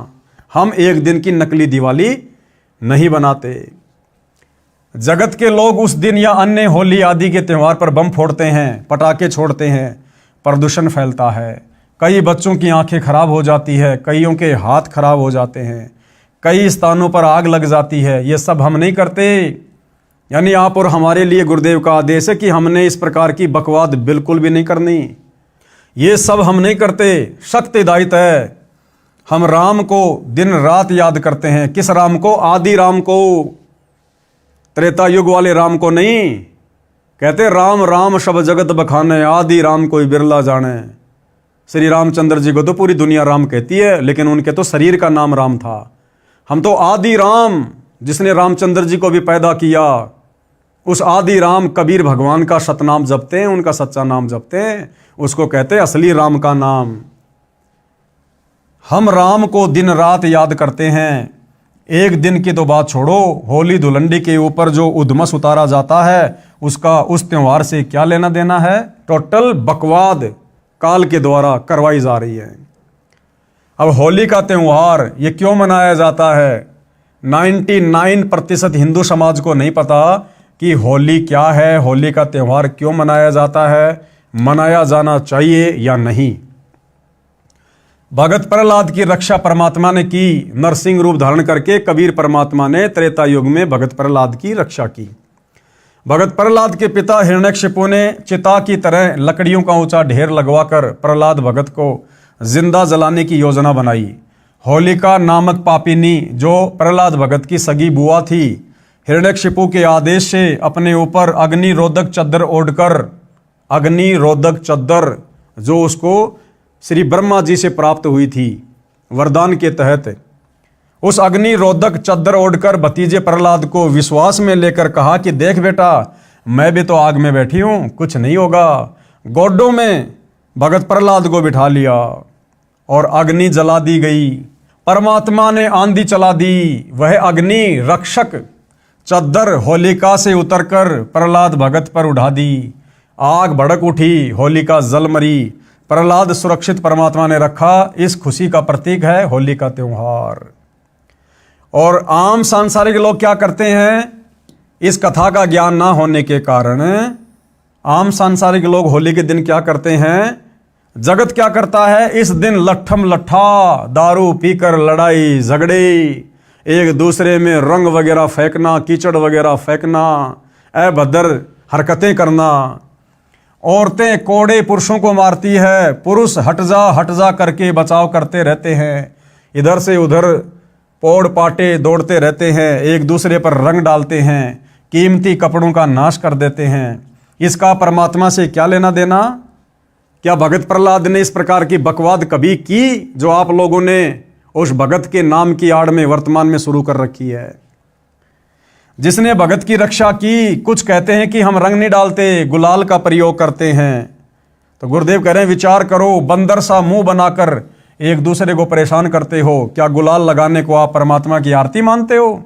हम एक दिन की नकली दिवाली नहीं बनाते। जगत के लोग उस दिन या अन्य होली आदि के त्यौहार पर बम फोड़ते हैं, पटाखे छोड़ते हैं, प्रदूषण फैलता है। कई बच्चों की आंखें खराब हो जाती है, कईयों के हाथ खराब हो जाते हैं, कई स्थानों पर आग लग जाती है। ये सब हम नहीं करते। यानी आप और हमारे लिए गुरुदेव का आदेश है कि हमने इस प्रकार की बकवाद बिल्कुल भी नहीं करनी। ये सब हम नहीं करते। शक्तिदायित्व है। हम राम को दिन रात याद करते हैं। किस राम को? आदि राम को, त्रेता युग वाले राम को नहीं। कहते राम राम सब जगत बखाने, आदि राम कोई बिरला जाने। श्री रामचंद्र जी को तो पूरी दुनिया राम कहती है, लेकिन उनके तो शरीर का नाम राम था। हम तो आदि राम, जिसने रामचंद्र जी को भी पैदा किया, उस आदि राम कबीर भगवान का सतनाम जपते हैं, उनका सच्चा नाम जपते हैं। उसको कहते हैं असली राम का नाम। हम राम को दिन रात याद करते हैं। एक दिन की तो बात छोड़ो, होली धुलंडी के ऊपर जो उद्मस उतारा जाता है उसका उस त्यौहार से क्या लेना देना है? टोटल बकवाद काल के द्वारा करवाई जा रही है। अब होली का त्यौहार ये क्यों मनाया जाता है? 99% हिंदू समाज को नहीं पता कि होली क्या है, होली का त्यौहार क्यों मनाया जाता है, मनाया जाना चाहिए या नहीं। भगत प्रहलाद की रक्षा परमात्मा ने की। नरसिंह रूप धारण करके कबीर परमात्मा ने त्रेता युग में भगत प्रहलाद की रक्षा की। भगत प्रहलाद के पिता हिरण्यकशिपु ने चिता की तरह लकड़ियों का ऊंचा ढेर लगवाकर प्रहलाद भगत को जिंदा जलाने की योजना बनाई। होलिका नामक पापिनी, जो प्रहलाद भगत की सगी बुआ थी, हिरण्यकशिपु के आदेश से अपने ऊपर अग्निरोधक चद्दर ओढ़कर, अग्निरोधक चद्दर जो उसको श्री ब्रह्मा जी से प्राप्त हुई थी वरदान के तहत, उस अग्निरोधक चद्दर ओढ़कर भतीजे प्रहलाद को विश्वास में लेकर कहा कि देख बेटा, मैं भी तो आग में बैठी हूं, कुछ नहीं होगा। गोडों में भगत प्रहलाद को बिठा लिया और अग्नि जला दी गई। परमात्मा ने आंधी चला दी। वह अग्नि रक्षक चद्दर होलिका से उतरकर प्रहलाद भगत पर उड़ा दी। आग भड़क उठी, होलिका जल मरी। प्रहलाद सुरक्षित परमात्मा ने रखा। इस खुशी का प्रतीक है होली का त्योहार। और आम सांसारिक लोग क्या करते हैं? इस कथा का ज्ञान ना होने के कारण आम सांसारिक लोग होली के दिन क्या करते हैं? जगत क्या करता है? इस दिन लट्ठम लट्ठा दारू पीकर लड़ाई झगड़े, एक दूसरे में रंग वगैरह फेंकना, कीचड़ वगैरह फेंकना, अभद्र हरकतें करना। औरतें कोड़े पुरुषों को मारती है, पुरुष हट जा करके बचाव करते रहते हैं। इधर से उधर पोड़ पाटे दौड़ते रहते हैं, एक दूसरे पर रंग डालते हैं, कीमती कपड़ों का नाश कर देते हैं। इसका परमात्मा से क्या लेना देना? क्या भगत प्रहलाद ने इस प्रकार की बकवाद कभी की जो आप लोगों ने उस भगत के नाम की आड़ में वर्तमान में शुरू कर रखी है? जिसने भगत की रक्षा की, कुछ कहते हैं कि हम रंग नहीं डालते, गुलाल का प्रयोग करते हैं। तो गुरुदेव कह रहे हैं विचार करो, बंदर सा मुंह बनाकर एक दूसरे को परेशान करते हो, क्या गुलाल लगाने को आप परमात्मा की आरती मानते हो?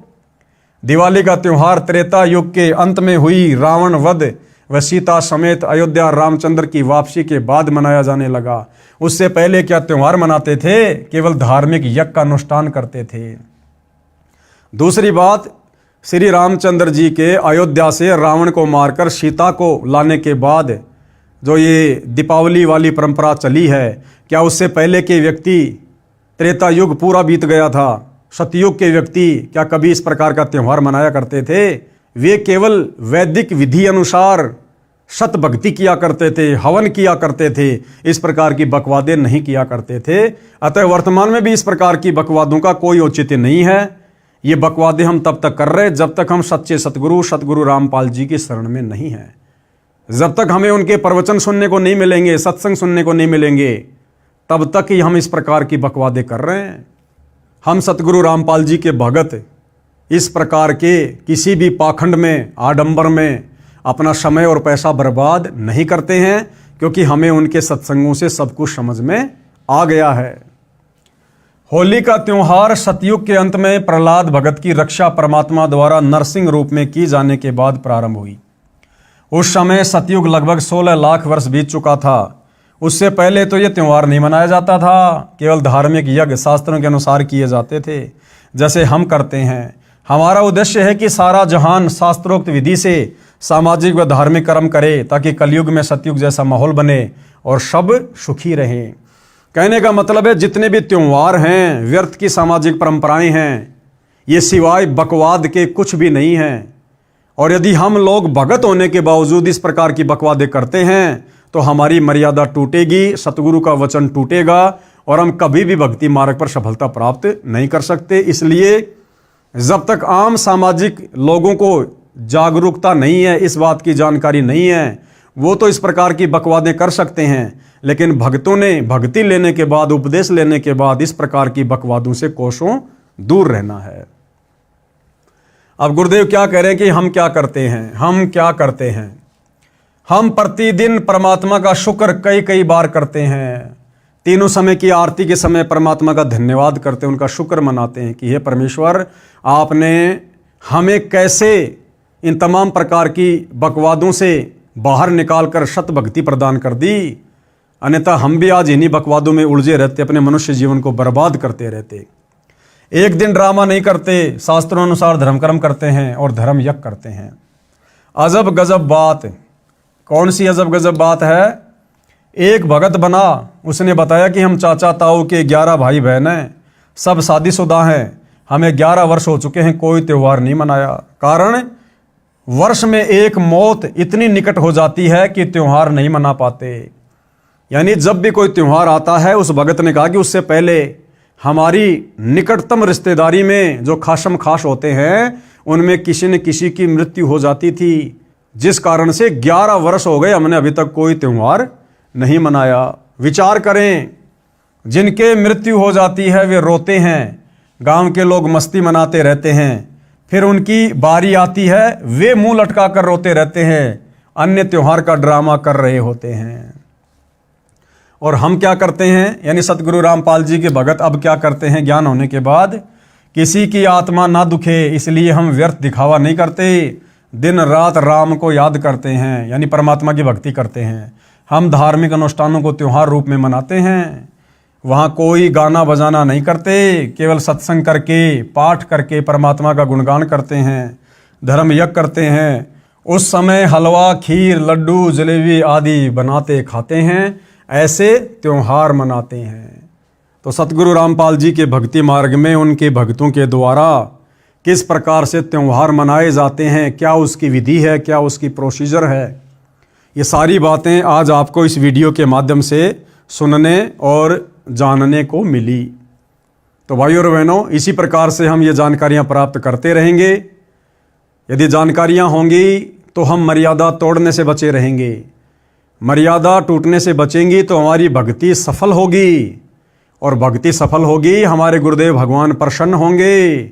दिवाली का त्योहार त्रेता युग के अंत में हुई रावण वध व सीता समेत अयोध्या रामचंद्र की वापसी के बाद मनाया जाने लगा। उससे पहले क्या त्योहार मनाते थे? केवल धार्मिक यज्ञ का अनुष्ठान करते थे। दूसरी बात, श्री रामचंद्र जी के अयोध्या से रावण को मारकर सीता को लाने के बाद जो ये दीपावली वाली परंपरा चली है, क्या उससे पहले के व्यक्ति, त्रेता युग पूरा बीत गया था, सतयुग के व्यक्ति क्या कभी इस प्रकार का त्यौहार मनाया करते थे? वे केवल वैदिक विधि अनुसार सत भक्ति किया करते थे, हवन किया करते थे, इस प्रकार की बकवादें नहीं किया करते थे। अतः वर्तमान में भी इस प्रकार की बकवादों का कोई औचित्य नहीं है। ये बकवादें हम तब तक कर रहे जब तक हम सच्चे सतगुरु रामपाल जी की शरण में नहीं हैं। जब तक हमें उनके प्रवचन सुनने को नहीं मिलेंगे, सत्संग सुनने को नहीं मिलेंगे, तब तक ही हम इस प्रकार की बकवादें कर रहे हैं। हम सतगुरु रामपाल जी के भगत इस प्रकार के किसी भी पाखंड में, आडंबर में अपना समय और पैसा बर्बाद नहीं करते हैं, क्योंकि हमें उनके सत्संगों से सब कुछ समझ में आ गया है। होली का त्योहार सतयुग के अंत में प्रहलाद भगत की रक्षा परमात्मा द्वारा नरसिंह रूप में की जाने के बाद प्रारंभ हुई। उस समय सतयुग लगभग 16 लाख वर्ष बीत चुका था। उससे पहले तो यह त्योहार नहीं मनाया जाता था, केवल धार्मिक यज्ञ शास्त्रों के अनुसार किए जाते थे, जैसे हम करते हैं। हमारा उद्देश्य है कि सारा जहान शास्त्रोक्त विधि से सामाजिक व धार्मिक कर्म करे, ताकि कलयुग में सतयुग जैसा माहौल बने और सब सुखी रहें। कहने का मतलब है जितने भी त्योहार हैं, व्यर्थ की सामाजिक परंपराएं हैं, ये सिवाय बकवाद के कुछ भी नहीं हैं। और यदि हम लोग भगत होने के बावजूद इस प्रकार की बकवादें करते हैं तो हमारी मर्यादा टूटेगी, सतगुरु का वचन टूटेगा और हम कभी भी भक्ति मार्ग पर सफलता प्राप्त नहीं कर सकते। इसलिए जब तक आम सामाजिक लोगों को जागरूकता नहीं है, इस बात की जानकारी नहीं है, वो तो इस प्रकार की बकवादें कर सकते हैं, लेकिन भक्तों ने भक्ति लेने के बाद, उपदेश लेने के बाद इस प्रकार की बकवादों से कोसों दूर रहना है। अब गुरुदेव क्या कह रहे हैं कि हम क्या करते हैं? हम क्या करते हैं? हम प्रतिदिन परमात्मा का शुक्र कई कई बार करते हैं। तीनों समय की आरती के समय परमात्मा का धन्यवाद करते हैं, उनका शुक्र मनाते हैं कि हे परमेश्वर, आपने हमें कैसे इन तमाम प्रकार की बकवादों से बाहर निकालकर सत भक्ति प्रदान कर दी, अन्यथा हम भी आज इन्हीं बकवादों में उलझे रहते, अपने मनुष्य जीवन को बर्बाद करते रहते। एक दिन ड्रामा नहीं करते, शास्त्रों अनुसार धर्म कर्म करते हैं और धर्म यज्ञ करते हैं। अजब गजब बात। कौन सी अजब गजब बात है? एक भगत बना, उसने बताया कि हम चाचा ताऊ के 11 भाई बहन हैं, सब शादीशुदा हैं, हमें 11 वर्ष हो चुके हैं, कोई त्यौहार नहीं मनाया। कारण वर्ष में एक मौत इतनी निकट हो जाती है कि त्यौहार नहीं मना पाते। यानी जब भी कोई त्यौहार आता है, उस भगत ने कहा कि उससे पहले हमारी निकटतम रिश्तेदारी में जो खासम खास होते हैं, उनमें किसी न किसी की मृत्यु हो जाती थी, जिस कारण से 11 वर्ष हो गए हमने अभी तक कोई त्यौहार नहीं मनाया। विचार करें, जिनके मृत्यु हो जाती है वे रोते हैं, गांव के लोग मस्ती मनाते रहते हैं, फिर उनकी बारी आती है, वे मुंह लटका कर रोते रहते हैं, अन्य त्योहार का ड्रामा कर रहे होते हैं। और हम क्या करते हैं? यानी सतगुरु रामपाल जी के भगत अब क्या करते हैं? ज्ञान होने के बाद किसी की आत्मा ना दुखे, इसलिए हम व्यर्थ दिखावा नहीं करते, दिन रात राम को याद करते हैं, यानी परमात्मा की भक्ति करते हैं। हम धार्मिक अनुष्ठानों को त्योहार रूप में मनाते हैं, वहाँ कोई गाना बजाना नहीं करते, केवल सत्संग करके, पाठ करके परमात्मा का गुणगान करते हैं, धर्म यज्ञ करते हैं। उस समय हलवा, खीर, लड्डू, जलेबी आदि बनाते खाते हैं, ऐसे त्योहार मनाते हैं। तो सतगुरु रामपाल जी के भक्ति मार्ग में उनके भक्तों के द्वारा किस प्रकार से त्योहार मनाए जाते हैं, क्या उसकी विधि है, क्या उसकी प्रोसीजर है, ये सारी बातें आज आपको इस वीडियो के माध्यम से सुनने और जानने को मिली। तो भाइयों और बहनों, इसी प्रकार से हम ये जानकारियाँ प्राप्त करते रहेंगे। यदि जानकारियाँ होंगी तो हम मर्यादा तोड़ने से बचे रहेंगे, मर्यादा टूटने से बचेंगी तो हमारी भक्ति सफल होगी, और भक्ति सफल होगी, हमारे गुरुदेव भगवान प्रसन्न होंगे,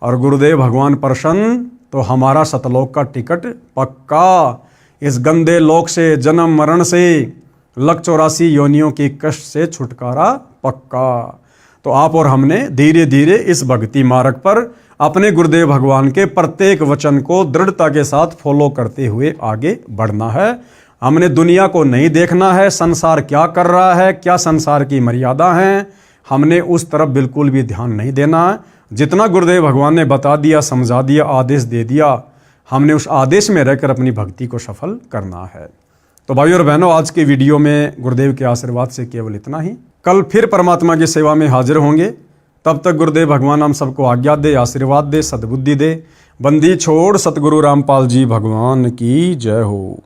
और गुरुदेव भगवान प्रसन्न तो हमारा सतलोक का टिकट पक्का। इस गंदे लोक से, जन्म मरण से, लख 84 योनियों की कष्ट से छुटकारा पक्का। तो आप और हमने धीरे धीरे इस भक्ति मार्ग पर अपने गुरुदेव भगवान के प्रत्येक वचन को दृढ़ता के साथ फॉलो करते हुए आगे बढ़ना है। हमने दुनिया को नहीं देखना है, संसार क्या कर रहा है, क्या संसार की मर्यादा है, हमने उस तरफ बिल्कुल भी ध्यान नहीं देना है। जितना गुरुदेव भगवान ने बता दिया, समझा दिया, आदेश दे दिया, हमने उस आदेश में रहकर अपनी भक्ति को सफल करना है। तो भाइयों और बहनों, आज के वीडियो में गुरुदेव के आशीर्वाद से केवल इतना ही। कल फिर परमात्मा की सेवा में हाजिर होंगे। तब तक गुरुदेव भगवान हम सबको आज्ञा दे, आशीर्वाद दे, सद्बुद्धि दे। बंदी छोड़ सतगुरु रामपाल जी भगवान की जय हो।